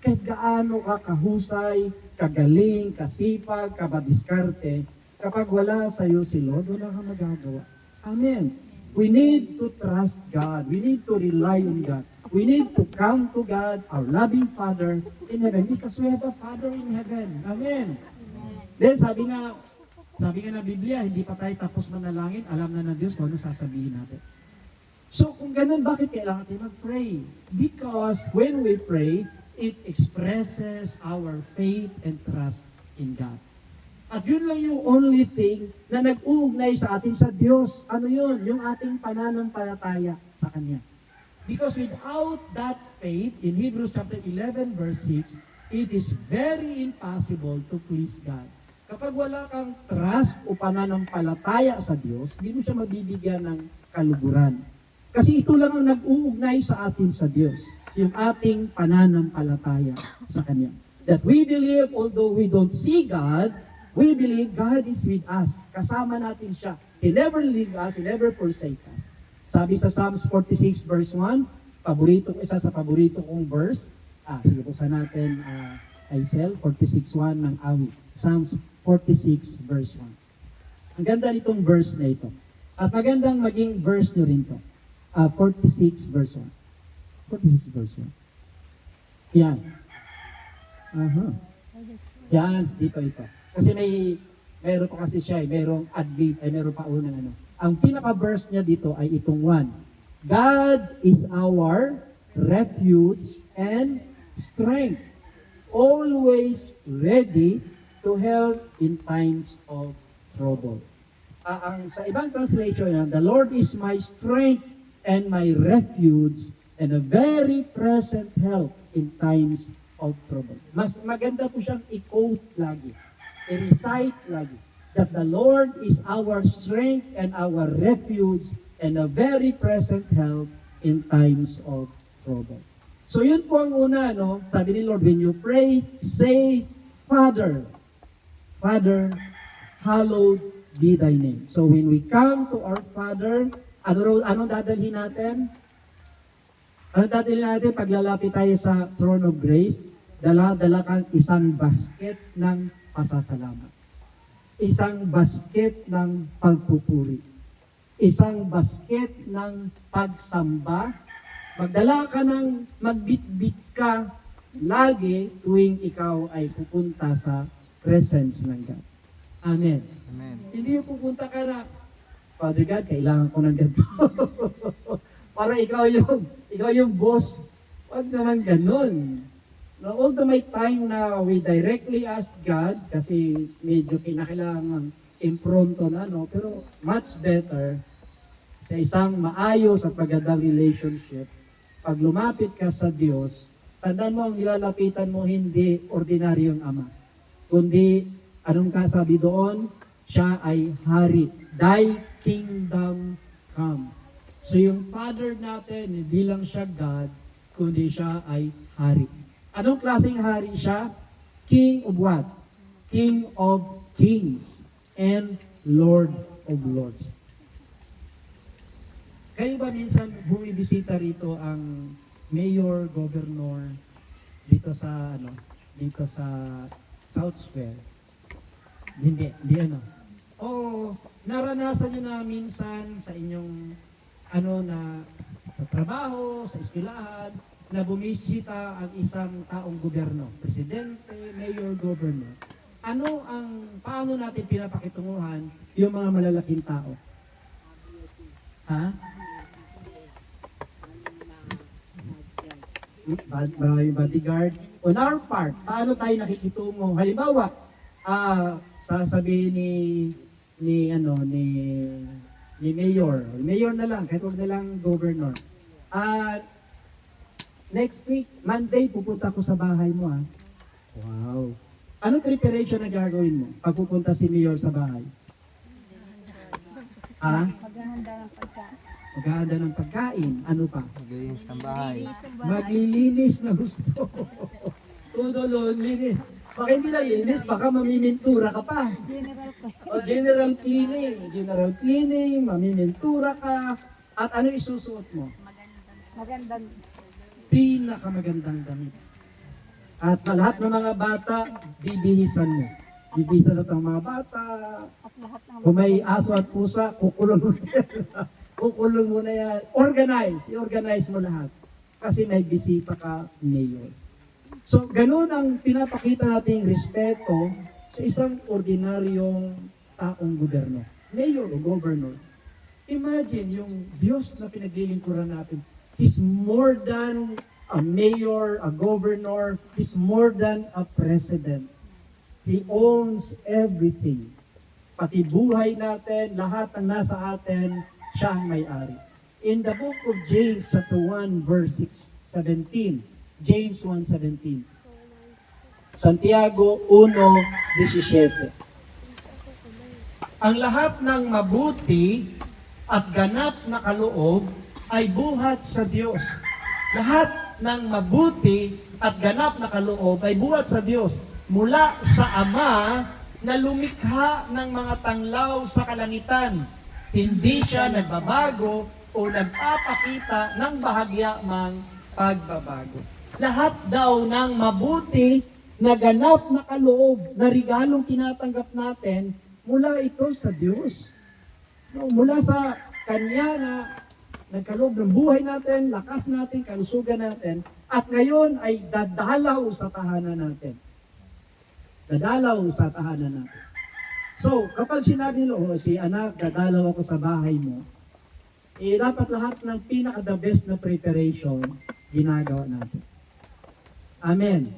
Kahit gaano ka kahusay, kagaling, kasipag, kabadiskarte, kapag wala sa iyo si Lord, wala kang magagawa. Amen. We need to trust God. We need to rely on God. We need to come to God, our loving Father in heaven, because we have a Father in heaven. Amen. Then sabi nga na Biblia, hindi pa tayo tapos manalangin, alam na ng Diyos kung ano sasabihin natin. So kung ganun, bakit kailangan tayo mag-pray? Because when we pray, it expresses our faith and trust in God. At yun lang yung only thing na nag-uugnay sa atin sa Diyos. Ano yun? Yung ating pananampalataya sa Kanya. Because without that faith, in Hebrews chapter 11 verse 6, it is very impossible to please God. Kapag wala kang trust o pananampalataya sa Diyos, hindi mo siya mabibigyan ng kaluguran. Kasi ito lang ang nag-uugnay sa atin sa Diyos, yung ating pananampalataya sa Kanya. That we believe, although we don't see God, we believe God is with us. Kasama natin siya. He never leave us, He never forsake us. Sabi sa Psalms 46 verse 1, isa sa paborito kong verse, sige po sa natin, Aisel, 46:1 ng awit. Psalms 46 verse 1. Ang ganda nitong verse na ito. At magandang maging verse nyo rin to. 46 verse 1. 46 verse 1. Yan. Yan, dito ito. Kasi mayroon pa kasi siya, mayroong advent, mayroon pa unang Ang pinaka-verse niya dito ay itong 1. God is our refuge and strength, always ready to help in times of trouble. Sa ibang translation yan, the Lord is my strength and my refuge and a very present help in times of trouble. Mas maganda po siyang i-quote lagi, i-recite lagi, that the Lord is our strength and our refuge and a very present help in times of trouble. So yun po ang una, sabi ni Lord, when you pray, say, Father, hallowed be thy name. So when we come to our Father, anong dadalhin natin? Anong dadalhin natin pag lalapit tayo sa throne of grace? Dala kang isang basket ng pasasalamat. Isang basket ng pagpupuri. Isang basket ng pagsamba. Magdala ka ng magbitbit ka lagi tuwing ikaw ay pupunta sa presence ng God. Amen.
Amen.
Hindi yung pupunta ka na, Father God, kailangan ko ng ganito. Para ikaw yung boss. Huwag naman ganun. Now, although may time na we directly ask God, kasi medyo kinakailangan impronto na, pero much better sa isang maayos at magandang relationship, pag lumapit ka sa Diyos, tandaan mo ang nilalapitan mo hindi ordinaryong ama, kundi anong kasabi doon? Siya ay hari. Thy kingdom come. So yung Father natin, hindi lang siya God, kundi siya ay hari. Anong klaseng hari siya? King of what? King of Kings and Lord of Lords. Kayo ba minsan bumibisita rito ang mayor, governor dito sa South Square? Hindi ano. O naranasan niyo na minsan sa inyong na sa trabaho, sa eskwelahan, na bumisita ang isang taong gobyerno, presidente, mayor, governor. Paano natin pinapakitunguhan yung mga malalaking tao? Ha? Maraming bodyguard. On our part, paano tayo nakikitungo? Halimbawa, sasabihin ni mayor na lang, kahit huwag na lang governor. Next week, Monday, pupunta ko sa bahay mo. Wow. Ano preparation na gagawin mo pag pupunta si mayor sa bahay?
Maghahanda ng pagkain.
Maghahanda ng pagkain. Ano pa?
Maglinis ng bahay.
Maglilinis na gusto. Todo linis. Baka hindi lang linis, baka mamimintura ka pa.
General ko.
O general cleaning. General cleaning, mamimintura ka. At ano isusuot mo?
Magandang.
Pinakamagandang damit. At lahat ng mga bata, bibihisan mo. Bibihisan natin ang mga bata.
At lahat ng
Kung may aso at pusa, kukulong mo na yan. Kukulong mo na yan. I-organize mo lahat. Kasi may bisita ka, mayor. So, ganun ang pinapakita nating respeto sa isang ordinaryong taong gobyerno. Mayor o governor. Imagine yung Diyos na pinaglilingkuran natin. He's more than a mayor, a governor. He's more than a president. He owns everything. Pati buhay natin, lahat ng nasa atin, siya ang may-ari. In the book of James, chapter 1, verse 17, James 1:17. Santiago 1:17. Ang lahat ng mabuti at ganap na kaloob ay buhat sa Diyos. Lahat ng mabuti at ganap na kaloob ay buhat sa Diyos mula sa Ama na lumikha ng mga tanglaw sa kalangitan. Hindi siya nagbabago o nagpapakita ng bahagya mang pagbabago. Lahat daw ng mabuti na ganap na kaloob na regalong tinatanggap natin mula ito sa Diyos. No, mula sa Kanya na nagkaloob ng buhay natin, lakas natin, kalusugan natin, at ngayon ay dadalaw sa tahanan natin. Dadalaw sa tahanan natin. So, kapag sinabi nila, si anak, dadalaw ako sa bahay mo, dapat lahat ng pinaka-the best na preparation, ginagawa natin. Amen.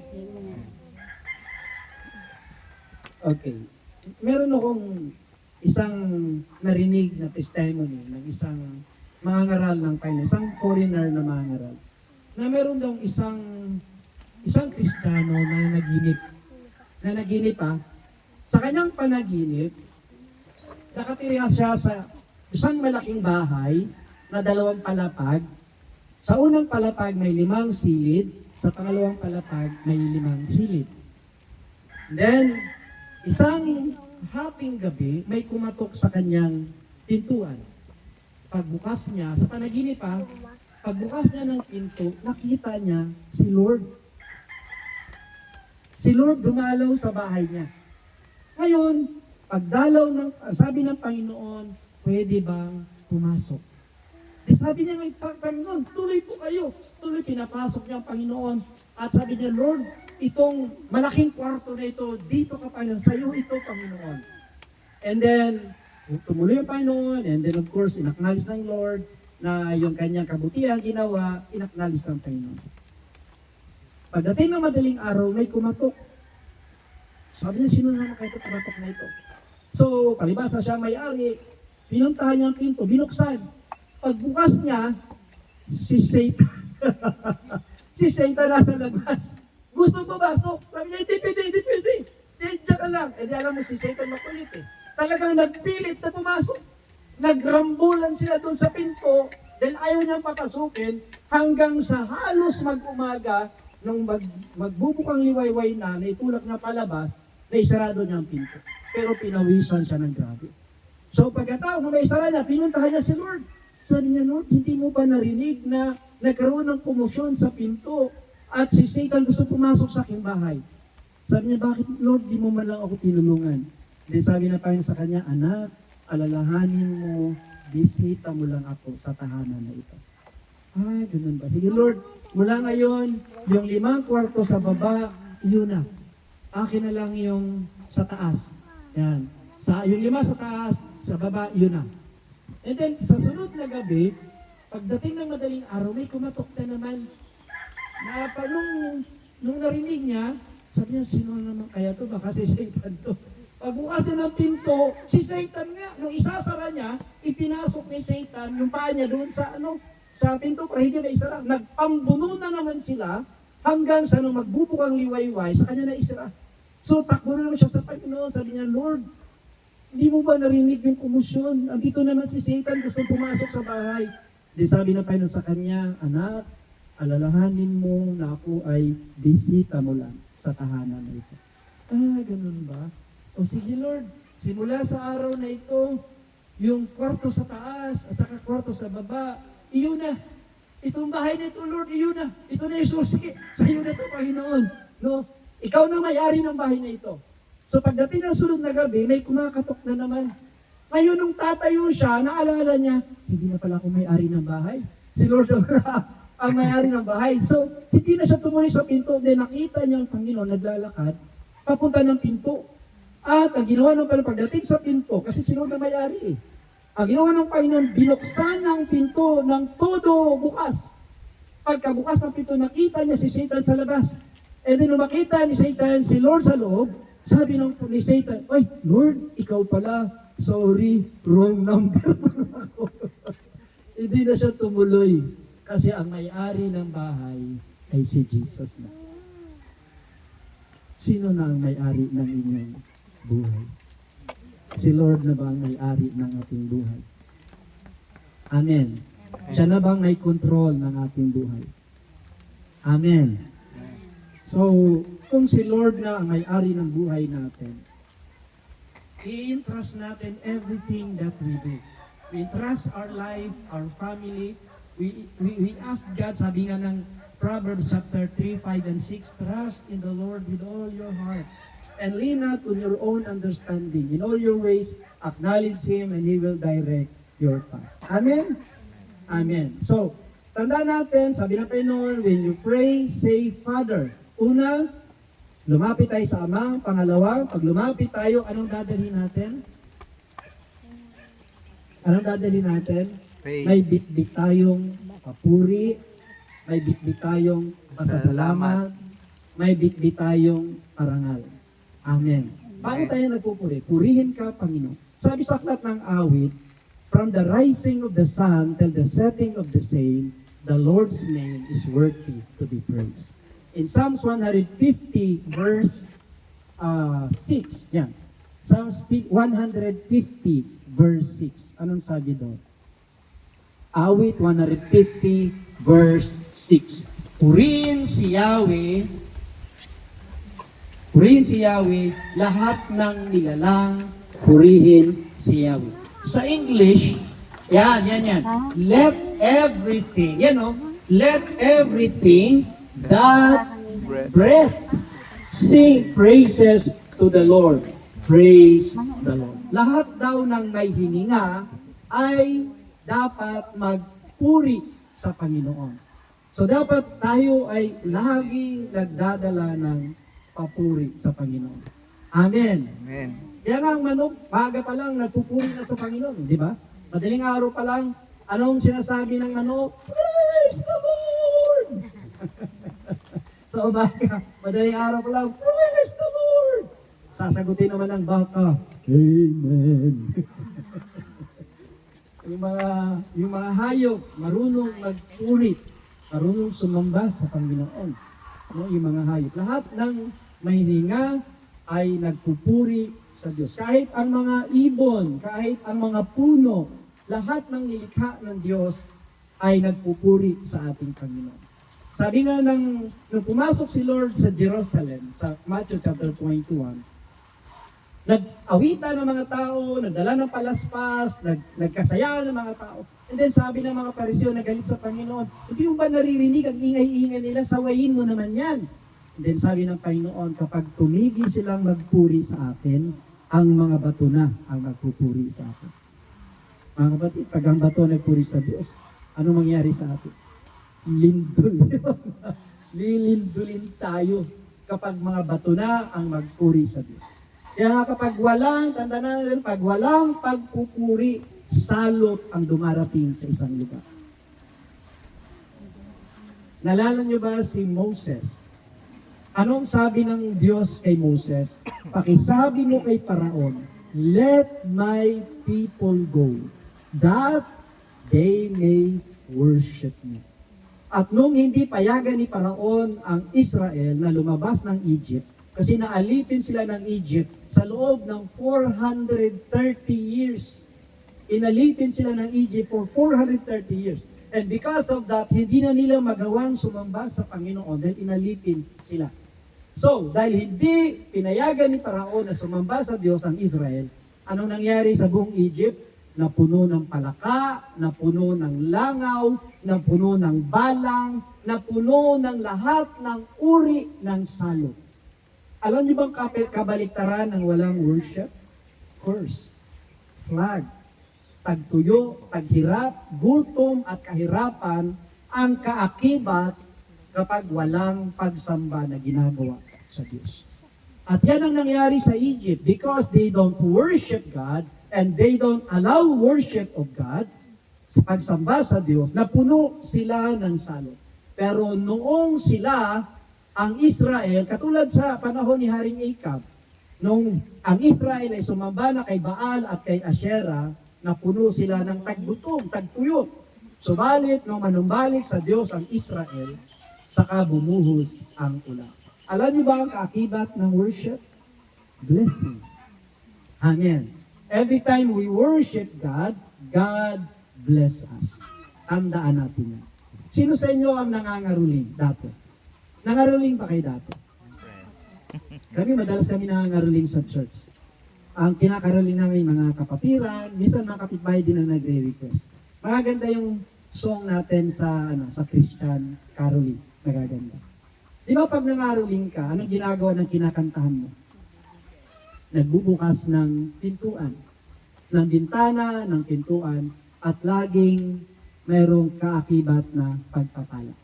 Okay. Meron akong isang narinig na testimony ng isang mangangaral ng Panginoon, isang foreigner na mangangaral, na meron daw isang Kristiyano na naginip sa kanyang panaginip, nakatira siya sa isang malaking bahay na 2 palapag. Sa unang palapag may 5 silid, sa pangalawang palapag may 5 silid. Then, isang haping gabi, may kumatok sa kanyang pintuan. Pagbukas niya, sa panaginip pagbukas niya ng pinto, nakita niya si Lord. Si Lord dumalaw sa bahay niya. Ngayon, sabi ng Panginoon, pwede bang pumasok? Sabi niya ng Panginoon, tuloy po kayo. Tuloy pinapasok niya ang Panginoon. At sabi niya, Lord, itong malaking kwarto na ito, dito ka Panginoon, sa iyo ito Panginoon. And then, tumuloy ang Panginoon, and then of course, inaknalis ng Lord na yung kanyang kabutihan ginawa, inaknalis ng Panginoon. Pagdating ng madaling araw, may kumatok. Sabi niya, sino naman kayo kumatok na ito? So, palibasa siya may-ari, pinuntahan niya ang pinto, binuksan. Pagbukas niya, si Satan. Si Satan nasa labas. Gusto mo pasok? Sabi niya, hindi pwede. Diyan ka lang. Eh di alam mo, si Satan makulit eh. Talagang nagpilit na pumasok. Nagrambulan sila doon sa pinto dahil ayaw niyang papasukin hanggang sa halos mag-umaga, nung magbubukang liwayway na, naitulak na palabas, naisarado niya ang pinto. Pero pinawisan siya ng grabe. So pagkatapos na maisara niya, pinuntahan niya si Lord. Sabi niya, Lord, hindi mo ba narinig na nagkaroon ng komosyon sa pinto at si Satan gusto pumasok sa aking bahay? Sabi niya, bakit Lord, di mo man lang ako tinulungan? Di sabi na tayo sa kanya, anak, alalahanin mo, bisita mo lang ako sa tahanan na ito. Ay, ganun ba? Sige Lord, mula ngayon, yung 5 kwarto sa baba, yun na. Akin na lang yung sa taas. Yan. Yung 5 sa taas, sa baba, yun na. And then, sa sunod na gabi, pagdating ng madaling araw, may kumatok na naman. Nung narinig niya, sabi niya, sino naman kaya to? Baka si Satan to. Pagbukas niya ng pinto, si Satan nga. Nung isasara niya, ipinasok ni Satan yung paa niya doon sa pinto para hindi na isara. Nagpambuno na naman sila hanggang sa nung magbubukang liwayway, sa kanya na isara. So, takbo na naman siya sa Panginoon. Sabi niya, Lord, hindi mo ba narinig yung komosyon? Andito naman si Satan, gusto pumasok sa bahay. Di sabi na Panginoon sa kanya, anak, alalahanin mo na ako ay bisita mo lang sa tahanan na ito. Ganun ba? O sige Lord, simula sa araw na ito, yung kwarto sa taas at saka kwarto sa baba, iyon na. Itong bahay na ito, Lord, iyon na. Ito na yung susi. Sa iyo na ito, Panginoon. No? Ikaw na may-ari ng bahay na ito. So pagdating ng sunod na gabi, may kumakatok na naman. Ngayon nung tatayo siya, naalala niya, hindi na pala ako may-ari ng bahay. Si Lord ang may-ari ng bahay. So hindi na siya tumuloy sa pinto. Then nakita niya ang Panginoon naglalakad, papunta ng pinto. At ang ginawa ng Panginoon pagdating sa pinto, kasi si Lord na may-ari eh. Ang ginawa ng Panginoon, binuksan ang pinto ng todo bukas. Pagkabukas ng pinto, nakita niya si Satan sa labas. And then nung makita ni Satan si Lord sa loob, sabi ni Satan, ay, Lord, ikaw pala, sorry, wrong number. Hindi na siya tumuloy kasi ang may-ari ng bahay ay si Jesus na. Sino na ang may-ari ng inyong buhay? Si Lord na ba ang may-ari ng ating buhay? Amen. Siya na ba ang may control ng ating buhay? Amen. So, kung si Lord na ang may-ari ng buhay natin, i-entrust natin everything that we do. We entrust our life, our family. We ask God, sabi nga ng Proverbs chapter 3, 5, and 6, trust in the Lord with all your heart and lean not on your own understanding. In all your ways, acknowledge Him and He will direct your path. Amen? Amen. So, tandaan natin, sabi na Panginoon, when you pray, say, Father. Una, lumapit tayo sa Ama. Pangalawa, pag lumapit tayo, anong dadalhin natin? Anong dadalhin natin?
Faith.
May bit-bit tayong papuri, may bit-bit tayong pasasalamat, may bit-bit tayong parangal. Amen. Paano tayo nagpupuri? Purihin ka, Panginoon. Sabi sa aklat ng awit, from the rising of the sun till the setting of the same, the Lord's name is worthy to be praised. In Psalms 150 verse 6, yan. Psalms 150 verse 6. Anong sabi doon? Awit 150 verse 6. Purihin si Yahweh, lahat ng nilalang, purihin si Yahweh. Sa English, yan. Let everything, let everything that breath sing praises to the Lord. Praise the Lord. Lahat daw ng may hininga ay dapat magpuri sa Panginoon. So dapat tayo ay laging nagdadala ng papuri sa Panginoon. Amen.
Amen.
Kaya nga ang manok, baga pa lang nagpupuri na sa Panginoon, di ba? Madaling araw pa lang, anong sinasabi ng manok? Praise the Lord! Sa umaga, madaling araw pa lang, praise the Lord! Sasagutin naman ng baka, Amen. yung mga hayop, marunong magpuri, marunong sumamba sa Panginoon. No, yung mga hayop. Lahat ng may hininga ay nagpupuri sa Diyos. Kahit ang mga ibon, kahit ang mga puno, lahat ng nilikha ng Diyos ay nagpupuri sa ating Panginoon.
Sabi nga nung pumasok si Lord sa Jerusalem, sa Matthew chapter 21, nag-awitan ng mga tao, nagdala ng palaspas, nagkasaya ng mga tao. And then sabi ng mga Pariseo na galit sa Panginoon, hindi mo ba naririnig ang ingay-ingay nila? Sawayin mo naman yan. And then sabi ng Panginoon, kapag tumigil silang magpuri sa akin, ang mga bato na ang magpupuri sa akin. Mga kapatid, pag ang bato nagpuri sa Diyos, ano mangyari sa atin? Lindol yun. Lilindulin tayo kapag mga bato na ang magpuri sa Diyos. Kaya kapag walang, tanda na, pag walang pagpupuri, salot ang dumarating sa isang lugar. Nalala niyo ba si Moses? Anong sabi ng Diyos kay Moses? Pakisabi mo kay Paraon, let my people go, that they may worship me. At nung hindi payagan ni Paraon ang Israel na lumabas ng Egypt, kasi naalipin sila ng Egypt sa loob ng 430 years. Inalipin sila ng Egypt for 430 years. And because of that, hindi na nila magawang sumamba sa Panginoon dahil inalipin sila. So, dahil hindi pinayagan ni Paraon na sumamba sa Diyos ang Israel, anong nangyari sa buong Egypt? Napuno ng palaka, napuno ng langaw, napuno ng balang, napuno ng lahat ng uri ng salot. Alam niyo bang kabaliktaran ng walang worship? Curse, flag, tagtuyo, taghirap, gutom at kahirapan ang kaakibat kapag walang pagsamba na ginagawa sa Diyos. At yan ang nangyari sa Egypt because they don't worship God and they don't allow worship of God sa pagsamba sa Diyos, napuno sila ng salot. Pero noong sila ang Israel, katulad sa panahon ni Haring Ahab, nung ang Israel ay sumamba na kay Baal at kay Asherah, napuno sila ng taggutom, tagtuyo. Subalit, nung manumbalik sa Diyos ang Israel, saka bumuhos ang ulan. Alam niyo ba ang kaakibat ng worship? Blessing. Amen. Every time we worship God, God bless us. Tandaan natin yan. Sino sa inyo ang nangangaruling dati? Nangaruling pa kayo dati? Madalas kami nangaruling sa church. Ang kinakaruling namin mga kapatiran, minsan mga kapitbahay din ang nagre-request. Magaganda yung song natin sa Christian caroling. Magaganda. Di ba pag nangaruling ka, anong ginagawa ng kinakantahan mo? Nagbubukas ng pintuan, ng bintana, ng pintuan, at laging mayroong kaakibat na pagpapala.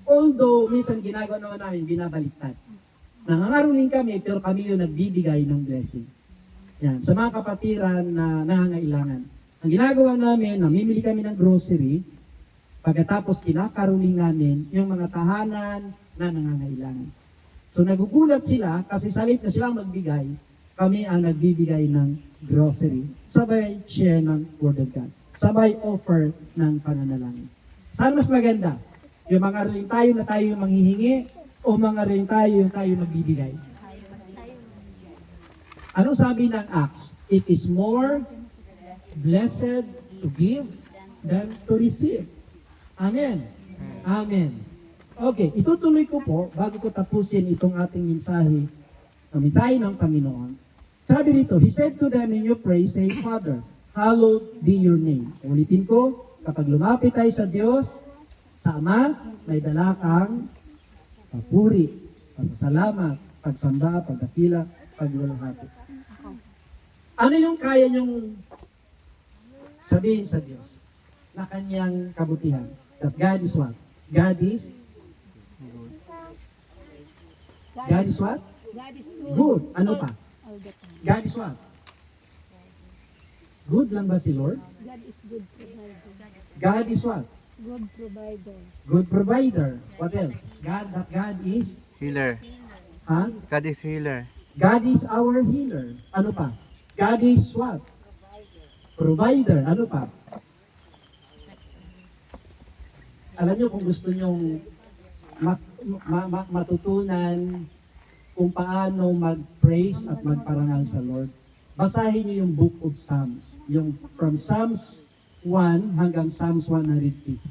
Although, minsan ginagawa naman namin, binabaliktad. Nangangaruling kami, pero kami yung nagbibigay ng blessing. Yan, sa mga kapatiran na nangangailangan. Ang ginagawa namin, namimili kami ng grocery, pagkatapos kinakaruling namin yung mga tahanan na nangangailangan. So nagugulat sila, kasi salit na silang magbigay, kami ang nagbibigay ng grocery. Sabay share ng Word of God. Sabay offer ng pananalangin. Saan mas maganda? Yung mga rin tayo na tayo manghihingi o mga rin tayo yung tayo magbibigay? Anong sabi ng Acts? It is more blessed to give than to receive. Amen. Amen. Okay, itutuloy ko po bago ko tapusin itong ating mensahe, ang mensahe ng Panginoon. Sabi rito, He said to them, when you pray, say, Father, hallowed be your name. Ulitin ko, kapag lumapit tayo sa Diyos, sa Ama, may dala kang papuri, pasasalamat, pagsamba, pagdakila, pagluwalhati. Ano yung kaya niyong sabihin sa Diyos na kanyang kabutihan? That God is what? God is what?
God is good.
Good. Ano pa?
All the time.
God is what? Good lang ba si Lord?
God is good provider.
God is what?
Good provider.
Good provider. What else? God is,
Healer.
huh?
God is healer.
God is our healer. Ano pa? God is what? Provider. Ano pa? Alam niyo kung gusto niyong matutunan kung paano mag-praise at magparangal sa Lord, basahin niyo yung Book of Psalms. Yung from Psalms 1 hanggang Psalms 150.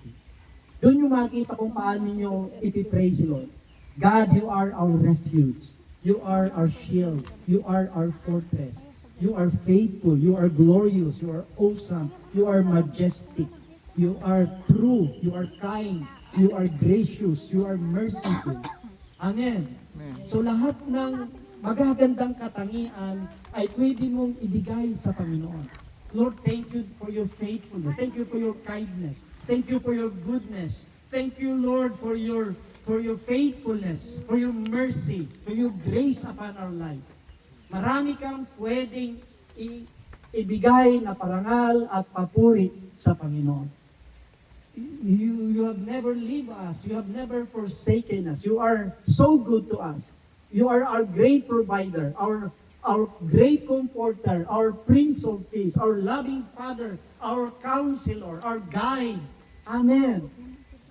Doon yung makita kung paano nyo ipipray si Lord. God, you are our refuge. You are our shield. You are our fortress. You are faithful. You are glorious. You are awesome. You are majestic. You are true. You are kind. You are gracious. You are merciful. Amen. So lahat ng magagandang katangian ay pwede mong ibigay sa Panginoon. Lord, thank you for your faithfulness. Thank you for your kindness. Thank you for your goodness. Thank you, Lord, for your faithfulness, for your mercy, for your grace upon our life. Marami kang pwedeng ibigay na parangal at papuri sa Panginoon. You have never leave us. You have never forsaken us. You are so good to us. You are our great provider, our great comforter, our Prince of Peace, our loving Father, our counselor, our guide. Amen.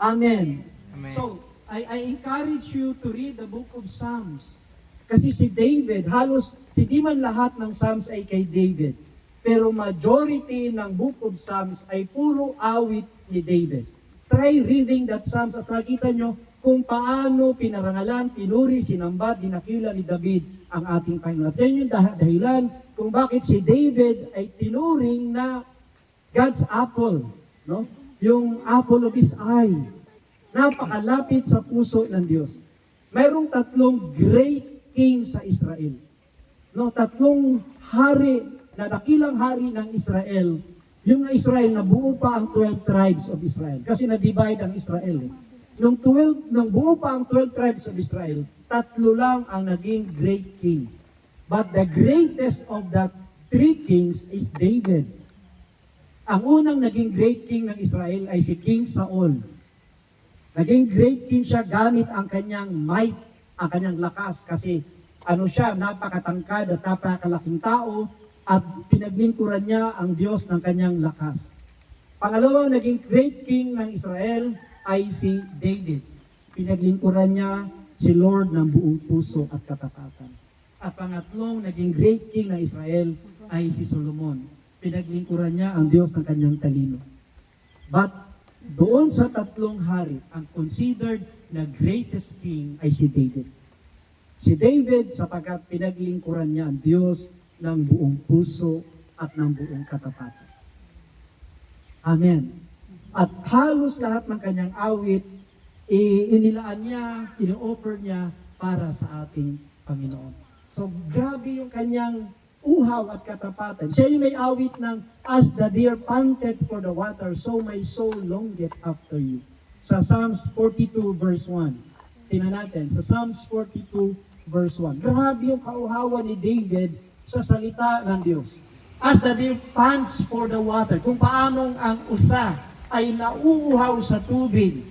Amen.
Amen.
So, I encourage you to read the book of Psalms. Kasi si David, halos hindi man lahat ng Psalms ay kay David. Pero majority ng book of Psalms ay puro awit ni David. Try reading that Psalms at makita nyo kung paano pinarangalan, pinuri, sinamba, dinakila ni David ang ating Panginoon. At yan yung dahilan kung bakit si David ay tinuring na God's apple. No? Yung apple of his eye. Napakalapit sa puso ng Diyos. Mayroong tatlong great king sa Israel. No, tatlong hari, na dakilang hari ng Israel. Yung Israel, nabuo pa ang 12 tribes of Israel. Kasi na-divide ang Israel. Nung buo pa ang 12 tribes of Israel, tatlo lang ang naging great king. But the greatest of the three kings is David. Ang unang naging great king ng Israel ay si King Saul. Naging great king siya gamit ang kanyang might, ang kanyang lakas, kasi siya, napakatangkad at napakalaking tao at pinaglingkuran niya ang Diyos ng kanyang lakas. Pangalawang naging great king ng Israel ay si David. Pinaglingkuran niya si Lord ng buong puso at katapatan. At pangatlong naging great king ng Israel ay si Solomon. Pinaglingkuran niya ang Diyos ng kanyang talino. But doon sa tatlong hari, ang considered na greatest king ay si David. Si David sapagkat pinaglingkuran niya ang Diyos ng buong puso at ng buong katapatan. Amen. At halos lahat ng kanyang awit, inilaan niya, ino-offer niya para sa ating Panginoon. So grabe yung kanyang uhaw at katapatan. Siya yung may awit ng, as the deer panted for the water, so my soul longeth after you. Sa Psalms 42 verse 1. Tingnan natin, sa Psalms 42 verse 1. Grabe yung kauhawan ni David sa salita ng Diyos. As the deer pants for the water, kung paanong ang usa ay nauuhaw sa tubig.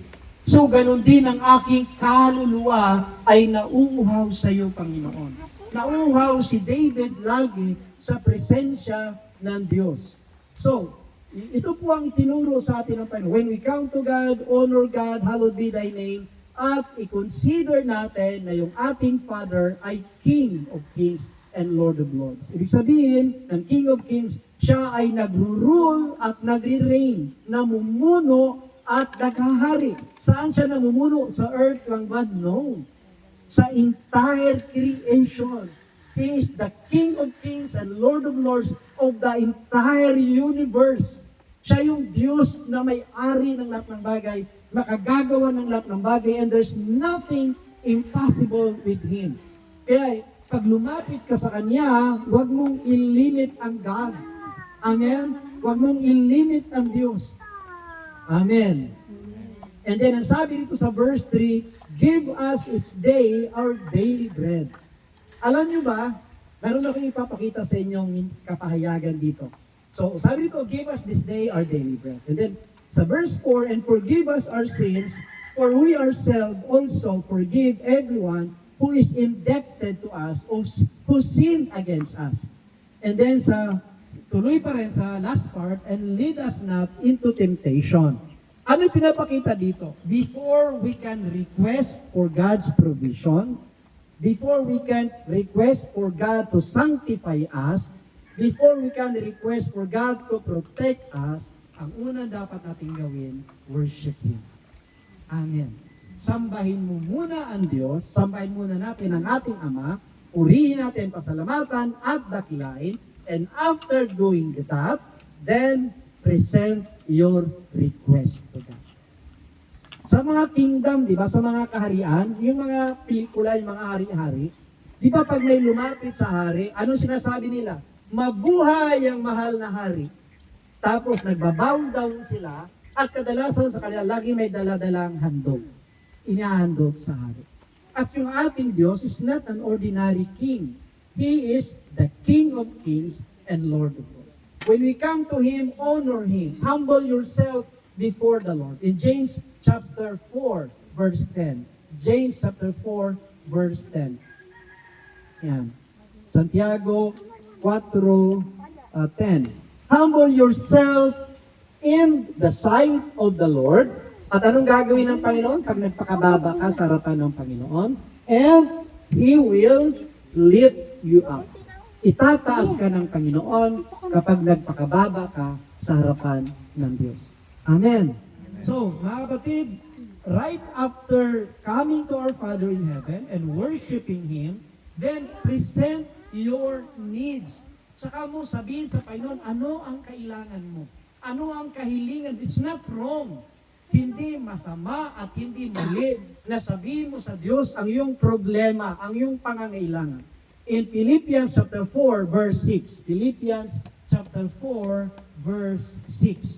So, ganun din ang aking kaluluwa ay nauuhaw sa iyo, Panginoon. Nauuhaw si David lagi sa presensya ng Diyos. So, ito po ang itinuro sa atin ng Panginoon. When we come to God, honor God, hallowed be thy name, at i-consider natin na yung ating Father ay King of Kings and Lord of Lords. Ibig sabihin, ng King of Kings, siya ay nagro-rule at nagre-reign, namumuno at naghahari. Saan siya namumuno? Sa earth lang ba? No. Sa entire creation. He is the King of Kings and Lord of Lords of the entire universe. Siya yung Diyos na may-ari ng lahat ng bagay, makagagawa ng lahat ng bagay, and there's nothing impossible with Him. Kaya, pag lumapit ka sa Kanya, huwag mong ilimit ang God. Amen? Huwag mong ilimit ang Diyos. Amen. And then, ang sabi dito sa verse 3, give us each day our daily bread. Alam nyo ba, meron akong ipapakita sa inyong kapahayagan dito. So, sabi dito, give us this day our daily bread. And then, sa verse 4, and forgive us our sins, for we ourselves also forgive everyone who is indebted to us, who sinned against us. And then, tuloy pa rin sa last part, and lead us not into temptation. Ano yung pinapakita dito? Before we can request for God's provision, before we can request for God to sanctify us, before we can request for God to protect us, ang unang dapat natin gawin, worship Him.
Amen. Sambahin mo muna ang Diyos, sambahin muna natin ang ating Ama, purihin natin, pasalamatan at dakilain, and after doing that, then present your request to God. Sa mga kingdom, di ba, sa mga kaharian, yung mga pelikula, yung mga hari-hari, di ba pag may lumapit sa hari, anong sinasabi nila? Mabuhay ang mahal na hari. Tapos nagbabow down sila, at kadalasan sa kanila, lagi may daladalang handog. Inahandog sa hari. At yung ating Diyos is not an ordinary king. He is the King of kings and Lord of lords. When we come to Him, honor Him. Humble yourself before the Lord. In James chapter 4, verse 10. James chapter 4, verse 10. Yan. Santiago 4:10. Humble yourself in the sight of the Lord. At anong gagawin ng Panginoon pag nagpakababa ka sa harapan ng Panginoon? And He will lift you up. Itataas ka ng Panginoon kapag nagpakababa ka sa harapan ng Diyos. Amen. So, mga kapatid, right after coming to our Father in heaven and worshiping Him, then present your needs. Saka mo sabihin sa Panginoon, ano ang kailangan mo? Ano ang kahilingan? It's not wrong. Hindi masama at hindi mali na sabihin mo sa Diyos ang iyong problema, ang iyong pangangailangan. In Philippians chapter 4, verse 6. Philippians chapter 4, verse 6.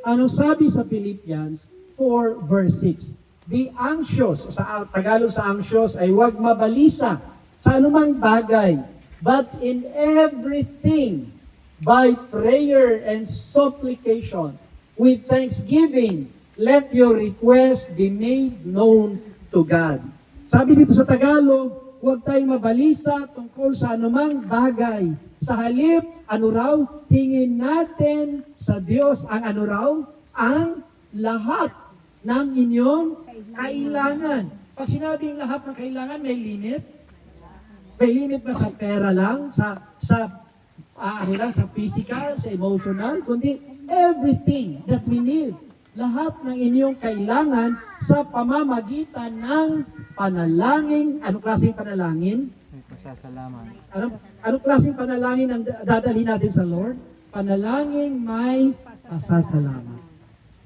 Ano sabi sa Philippians 4, verse 6? Be anxious, sa Tagalog sa anxious ay huwag mabalisa sa anumang bagay, but in everything, by prayer and supplication, with thanksgiving, let your request be made known to God. Sabi dito sa Tagalog, huwag tayong mabalisa tungkol sa anumang bagay. Sa halip, ano raw? Tingin natin sa Diyos ang ano raw? Ang lahat ng inyong kailangan. Pag sinabing lahat ng kailangan, may limit? May limit ba sa pera lang? Sa physical, sa emotional? Kundi everything that we need. Lahat ng inyong kailangan sa pamamagitan ng panalangin. Anong klaseng panalangin?
Pasasalamat.
Anong klaseng panalangin ang dadalhin natin sa Lord? Panalangin may pasasalamat.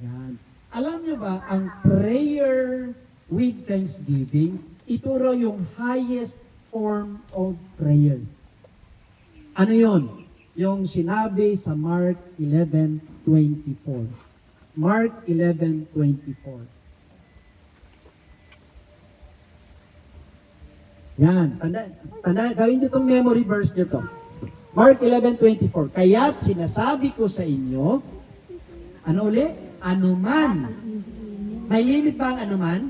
Yan. Alam niyo ba, ang prayer with thanksgiving, ito raw yung highest form of prayer. Ano yun? Yung sinabi sa Mark 11:24. Mark 11:24. Yan. Gawin nyo itong memory verse nyo to. Mark 11:24. Kaya't sinasabi ko sa inyo, ano uli? Anuman. May limit ba ang anuman?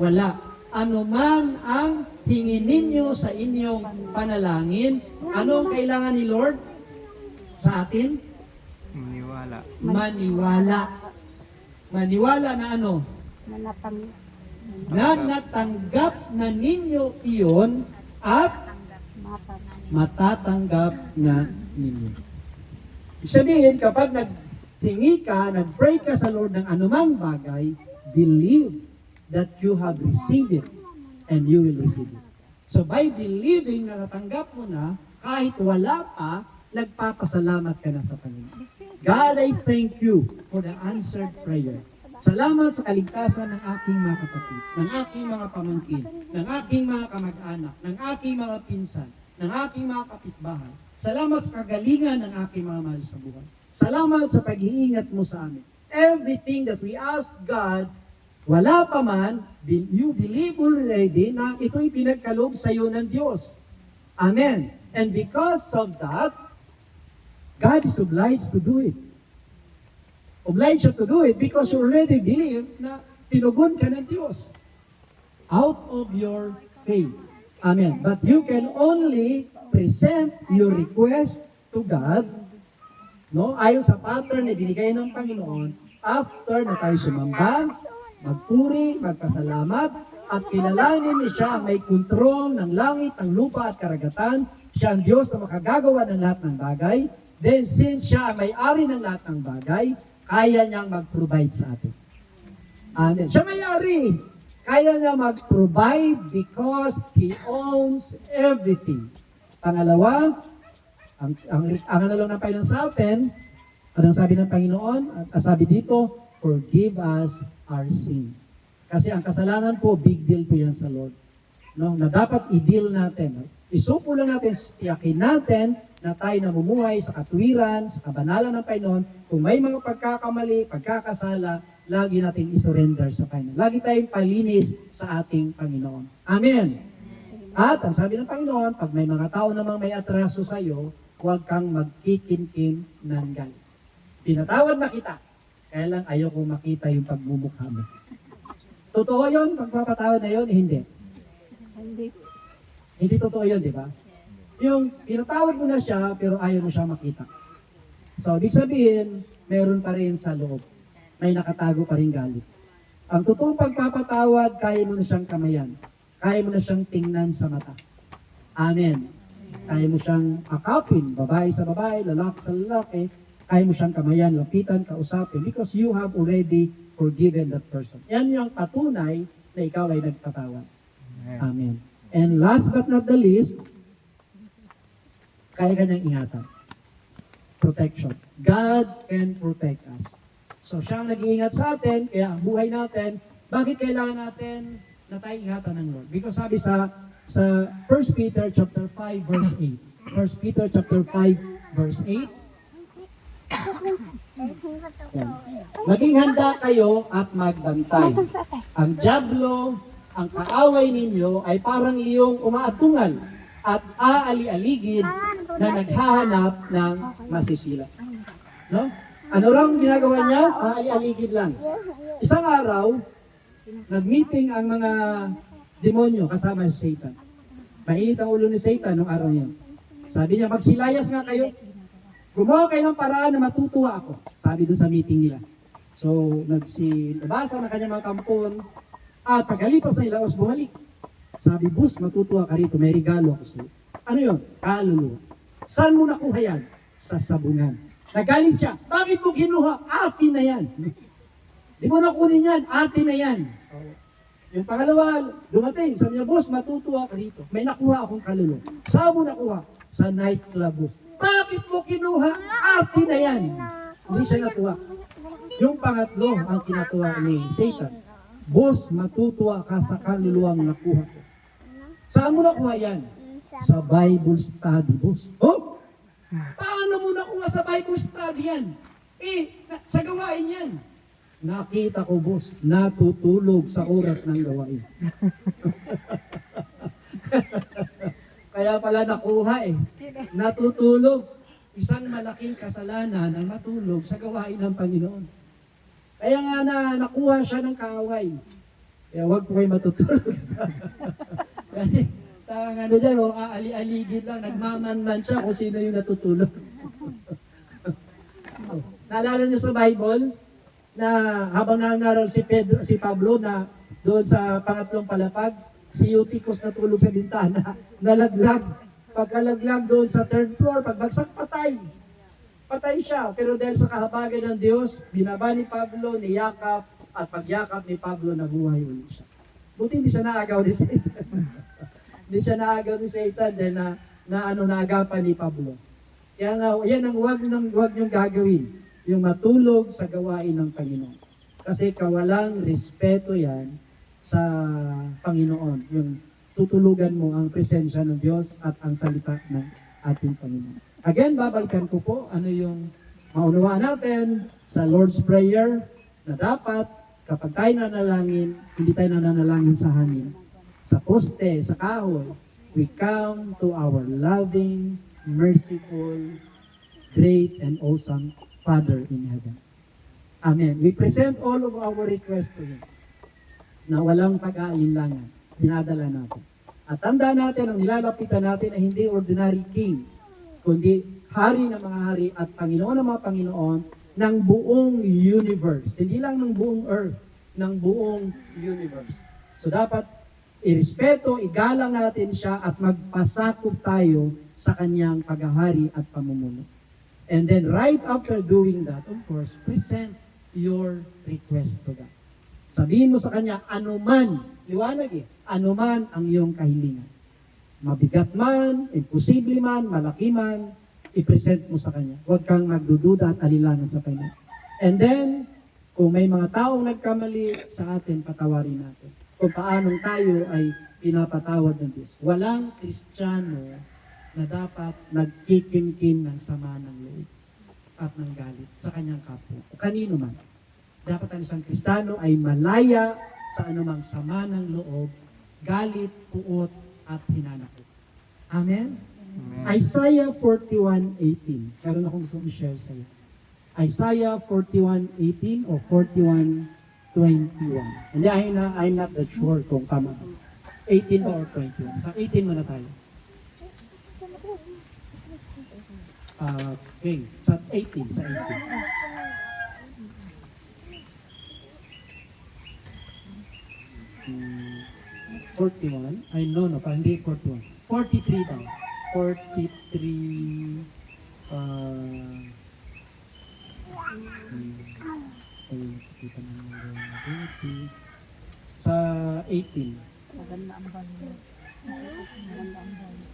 Wala. Anuman ang hingin ninyo sa inyong panalangin, ano ang kailangan ni Lord sa atin?
Maniwala.
Maniwala. Maniwala na ano? Na natanggap na ninyo iyon at matatanggap na ninyo. Ibig sabihin, kapag nagtingi ka, nag-pray ka sa Lord ng anumang bagay, believe that you have received it and you will receive it. So by believing na natanggap mo na, kahit wala pa, nagpapasalamat ka na sa Panginoon. God, I thank you for the answered prayer. Salamat sa kaligtasan ng aking mga kapatid, ng aking mga pamangkin, ng aking mga kamag-anak, ng aking mga pinsan, ng aking mga kapitbahay. Salamat sa kagalingan ng aking mga mahal sa buhay. Salamat sa pag-iingat mo sa amin. Everything that we ask God, wala pa man, you believe already na ito'y pinagkaloob sa iyo ng Diyos. Amen. And because of that, God is obliged to do it. Obliged to do it because you already believe na tinugon ka ng Diyos out of your faith. Amen. But you can only present your request to God, no? Ayon sa pattern na binigay ng Panginoon after na tayo sumamba, magpuri, magpasalamat, at kilalanin niya siya ang may kontrol ng langit, ng lupa at karagatan. Siya ang Diyos na makagagawa ng lahat ng bagay. Then since siya ang may-ari ng lahat ng bagay, kaya niyang mag-provide sa atin. Amen. Siya may-ari. Kaya niya mag-provide because He owns everything. Pangalawa, ang ano lang ng Panginoon sa atin, anong sabi ng Panginoon? At sabi dito, forgive us our sin. Kasi ang kasalanan po, big deal po yan sa Lord. No, na dapat i-deal natin. Isupo lang natin, tiyakin natin na tayo namumuhay sa katwiran, sa kabanalan ng Panginoon. Kung may mga pagkakamali, pagkakasala, lagi natin isurrender sa Panginoon. Lagi tayong palinis sa ating Panginoon. Amen. At ang sabi ng Panginoon, pag may mga tao namang may atraso sa iyo, huwag kang magkikinkim ng galit. Pinatawad na kita, kaya lang ayaw kong makita yung pagmumukha mo. Totoo yun? Pagpapatawad na yun? Hindi.
Hindi.
Hindi totoo yun, di ba? Yung pinatawad mo na siya, pero ayaw mo siya makita. So, ibig sabihin, meron pa rin sa loob. May nakatago pa rin galit. Ang totoong pagpapatawad, kaya mo na siyang kamayan. Kaya mo na siyang tingnan sa mata. Amen. Kaya mo siyang akapin, babae sa babae, lalaki sa lalaki. Kaya mo siyang kamayan, lapitan, kausapin, because you have already forgiven that person. Yan yung patunay na ikaw ay nagpatawad. Amen. And last but not the least, kaya kanyang ingatan. Protection. God can protect us. So siya ang nag-iingat sa atin, kaya ang buhay natin, bakit kailangan natin na tayo ingatan ng Lord? Because sabi sa 1 Peter chapter 5 verse 8. 1 Peter chapter 5 verse 8. Yan. Maging handa kayo at magbantay. Ang dyablo, ang kaaway ninyo ay parang liyong umaatungal at aali-aligid na naghahanap ng masisila. No? Ano lang ginagawa niya? Aali-aligid lang. Isang araw, nag-meeting ang mga demonyo kasama si Satan. Mainit ang ulo ni Satan nung araw niya. Sabi niya, magsilayas nga kayo. Gumawa kayo ng paraan na matutuwa ako. Sabi doon sa meeting nila. So, nabasa na kanya mga kampon. At pagkalipas na ilaos, bumalik. Sabi, boss, matutuwa ka rito. May regalo ako sa'yo. Ano yun? Kaluluwa. Saan mo nakuha yan? Sa sabungan. Nagalit siya. Bakit mo kinuha? Atin na yan. Di mo nakunin yan. Atin na yan. So, yung pangalawa, dumating. Sabi niya, boss, matutuwa ka rito. May nakuha akong kaluluwa. Saan mo nakuha? Sa nightclub, boss. Bakit mo kinuha? Atin na yan. Hindi siya natuwa. Yung pangatlo, ang kinatuwa ni Satan. Boss, matutuwa ka sa kaluluwang nakuha ko. Saan mo nakuha yan? Sa Bible study, boss. Oh? Paano mo nakuha sa Bible study yan? Sa gawain yan. Nakita ko, boss, natutulog sa oras ng gawain. Kaya pala nakuha Natutulog. Isang malaking kasalanan ang matulog sa gawain ng Panginoon. Kaya nga nakuha siya ng kaaway. Kaya huwag po kayo matutulog. Kasi ano dyan, aali-aligid lang, nagmamanman siya kung sino yung natutulog. Naalala niyo sa Bible na habang naroon si Pablo na doon sa pangatlong palapag, si Eutychus natulog sa bintana, nalaglag. Pagkalaglag doon sa third floor, pagbagsak patay. Patay siya, pero dahil sa kahabagan ng Diyos, binaba ni Pablo, niyakap, at pagyakap ni Pablo, nabuhay ulit siya. Buti hindi siya naagaw ni Satan. Hindi siya naagaw ni Satan dahil naagapan ni Pablo. Kaya nga, yan ang huwag niyong gagawin, yung matulog sa gawain ng Panginoon. Kasi kawalang respeto yan sa Panginoon, yung tutulugan mo ang presensya ng Diyos at ang salita ng ating Panginoon. Again, babalikan ko po ano yung maunawaan natin sa Lord's Prayer na dapat kapag tayo nanalangin, hindi tayo nananalangin sa hangin. Sa poste, sa kahoy, we come to our loving, merciful, great, and awesome Father in heaven. Amen. We present all of our requests to Him na walang pag-aalinlangan. Dinadala natin. At tanda natin, ang nilalapitan natin ay hindi ordinary king, kundi hari ng mga hari at Panginoon ng mga Panginoon ng buong universe. Hindi lang ng buong earth, ng buong universe. So dapat irespeto, igalang natin siya at magpasakop tayo sa kanyang paghahari at pamumuno. And then right after doing that, of course, present your request to God. Sabihin mo sa kanya, anuman, liwanag anuman ang iyong kahilingan. Mabigat man, imposible man, malaki man, i-present mo sa kanya. Huwag kang magdududa at alilangan sa kanya. And then, kung may mga taong nagkamali sa atin, patawarin natin. Kung paanong tayo ay pinapatawad ng Diyos. Walang Kristiyano na dapat nagkikimkim ng sama ng loob at ng galit sa kanyang kapwa. O kanino man. Dapat ang isang Kristiyano ay malaya sa anumang sama ng loob, galit, puot, at hinanakit. Amen?
Amen.
Isaiah 41:18. Meron akong gusto i-share sa iyo. Isaiah 41:18 o 41:21. Hindi, I'm not that sure kung tama. 18 ba or 21? Sa 18 muna tayo. Okay, sa 18, sa 18. Hmm, 41? Ay, no, parang hindi 41. 43 daw. 43, kita naman yung 20. Sa 18.
Maganda ang balo. Maganda ang balo.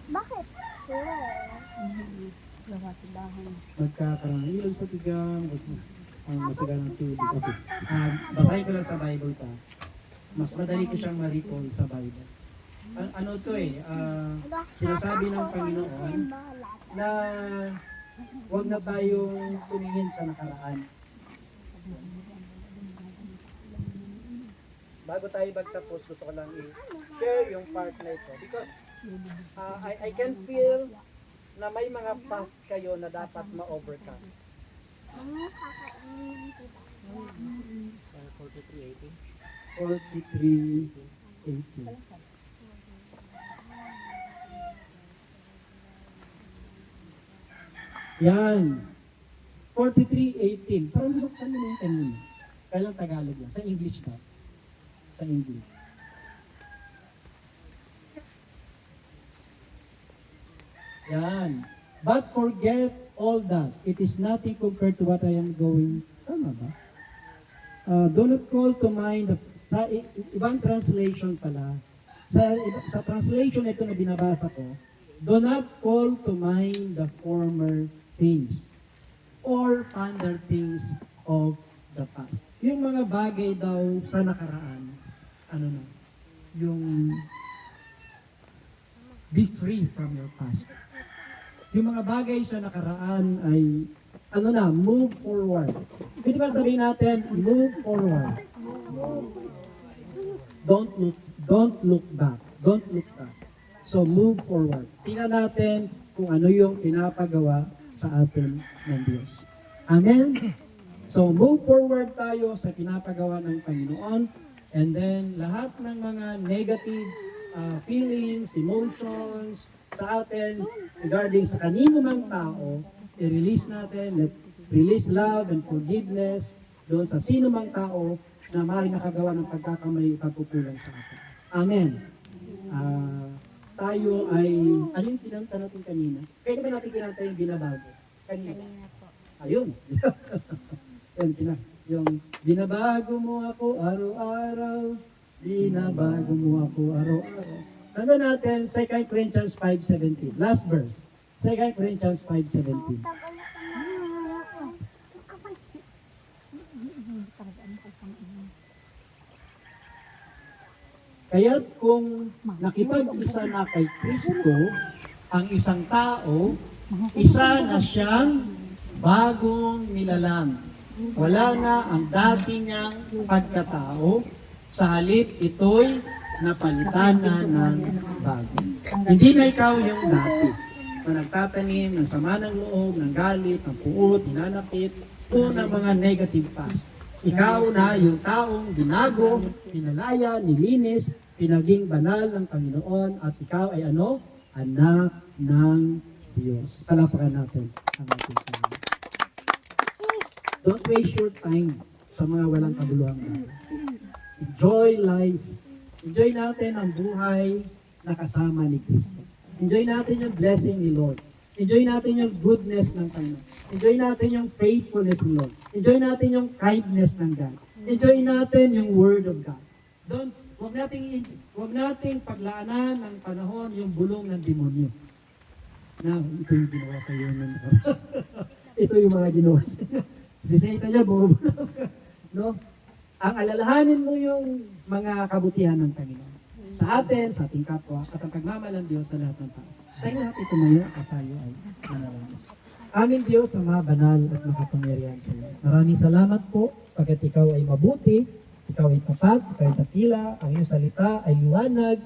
Bakit?
Gawa sa dahon.
Magkakaroon ng ilog sa tigang, ang masagal ng tubig. Okay. Basahin ko lang sa Bible pa. Mas madali ko siyang ma-recall sa Bible. Ano to sinasabi ng Panginoon na huwag na tayong tumingin sa nakaraan. Bago tayo magtapos, gusto ko lang i-share yung part na ito because I can feel na may mga past kayo na dapat ma-overcome. 43:18. Yan. 43:18. Parang buksan mo na yung kanina. Kailang Tagalog lang. Sa English daw. Sa English. Yan. But forget all that. It is nothing compared to what I am going. Tama ba? Do not call to mind sa ibang translation pala. Sa translation ito na binabasa ko, do not call to mind the former things or ponder things of the past. Yung mga bagay daw sa nakaraan, yung be free from your past. Yung mga bagay sa nakaraan ay, move forward. Pwede ba sabihin natin, move forward. Don't look back. Don't look back. So, move forward. Tingnan natin kung ano yung pinapagawa sa atin ng Diyos. Amen? So, move forward tayo sa pinapagawa ng Panginoon. And then, lahat ng mga negative feelings, emotions sa atin regarding sa kanino mang tao, i-release natin. Release love and forgiveness doon sa sino mang tao na maaaring nakagawa ng pagkakamali at pagkukulang sa atin. Amen. Tayo ay, ano yung pinanta natin kanina? Kaya ba natin kinanta yung binabago? Kanina. Ayun. Yung binabago mo ako araw-araw, binabago mo ako araw-araw. Tanda natin, 2 Corinthians 5:17. Last verse. 2 Corinthians 5:17. Kaya't kung nakipag-isa na kay Kristo, ang isang tao, isa na siyang bagong nilalang. Wala na ang dati niyang pagkatao, sa halip ito'y napalitan na ng bago. Hindi na ikaw yung dati na nagtatanim ng sama ng loob, ng galit, ng puot, hinanakit, o ng mga negative past. Ikaw na yung taong binago, pinalaya, nilinis, pinaging banal ng Panginoon, at ikaw ay anak ng Diyos. Palapakan natin ang ating Panginoon. Don't waste your time sa mga walang kabuluhang bagay. Enjoy life. Enjoy natin ang buhay na kasama ni Kristo. Enjoy natin yung blessing ni Lord. Enjoy natin yung goodness ng Panginoon. Enjoy natin yung faithfulness ng Lord. Enjoy natin yung kindness ng God.
Enjoy natin yung Word of God. Wag nating paglaanan ng panahon yung bulong ng demonyo. Na, ito yung ginawa sa iyo. Ito yung mga ginawa sa iyo. Si Satan niya, bumubulong. No? Ang alalahanin mo yung mga kabutihan ng Panginoon. Sa atin, sa ating kapwa, at ang pagmamalang Diyos sa lahat ng tao. Tayo lahat ito tumayo at tayo ay manalangin. Aming Diyos, ang mga banal at makapangyarihan sa iyo. Maraming salamat po, pagkat ikaw ay mabuti, ikaw ay tapat, ikaw ay dakila, ang iyong salita ay liwanag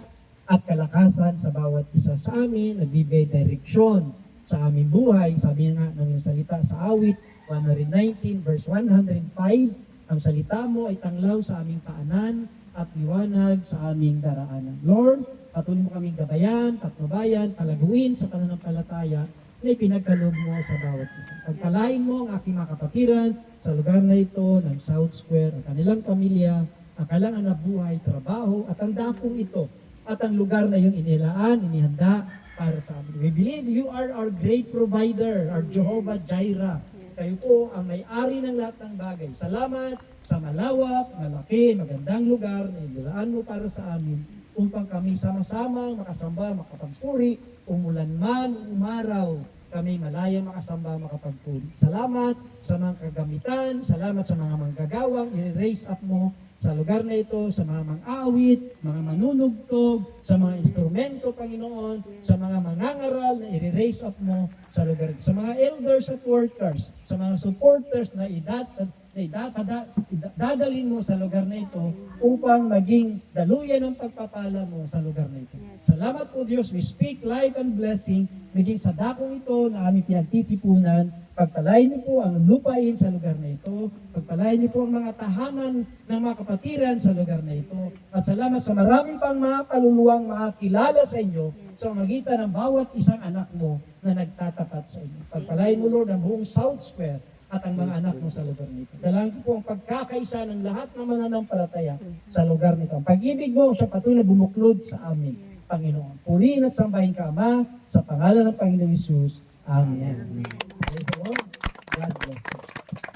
at kalakasan sa bawat isa sa amin, nagbibigay direksyon sa aming buhay. Sabi nga ng iyong salita sa awit 119 verse 105, ang salita mo ay tanglaw sa aming paanan at liwanag sa aming daraanan. Lord, patuloy mo kaming gabayan, patnubayan, palaguin sa pananampalataya na ipinagkaloob mo sa bawat isa. Pagpalain mo ang aking mga kapatiran sa lugar na ito ng South Square, ang kanilang pamilya, ang kailangan na buhay, trabaho, at ang dakong ito, at ang lugar na yung inilaan, inihanda para sa amin. We believe you are our great provider, our Jehovah Jireh. Kayo po ang may-ari ng lahat ng bagay. Salamat sa malawak, malaki, magandang lugar na inilaan mo para sa amin upang kami sama-sama makasamba, makapagpuri, umulan man, umaraw, kami malaya makasamba, makapagpuri. Salamat sa mga kagamitan, salamat sa mga manggagawang i-raise up mo sa lugar na ito, sa mga mang-awit, mga manunugtog, sa mga instrumento, Panginoon, sa mga mangangaral na i-raise up mo sa lugar ito. Sa mga elders at workers, sa mga supporters na dadalhin mo sa lugar na ito upang maging daluyan ng pagpapala mo sa lugar na ito. Salamat po Diyos, we speak life and blessing, maging sa dakong ito na aming pinagtitipunan. Pagpalain niyo po ang lupain sa lugar na ito. Pagpalain niyo po ang mga tahanan ng mga kapatiran sa lugar na ito. At salamat sa maraming pang mga kaluluwang makakilala sa inyo sa magitan ng bawat isang anak mo na nagtatapat sa inyo. Pagpalain mo Lord ang buong South Square at ang mga anak mo sa lugar nito. Dalangin ko po ang pagkakaisa ng lahat ng mananampalataya sa lugar nito. Ang pag-ibig mo siya patuloy na bumuklod sa amin, Panginoon. Purihin at sambahin ka, Ama, sa pangalan ng Panginoong Hesus. Amen. Praise the Lord. God bless you.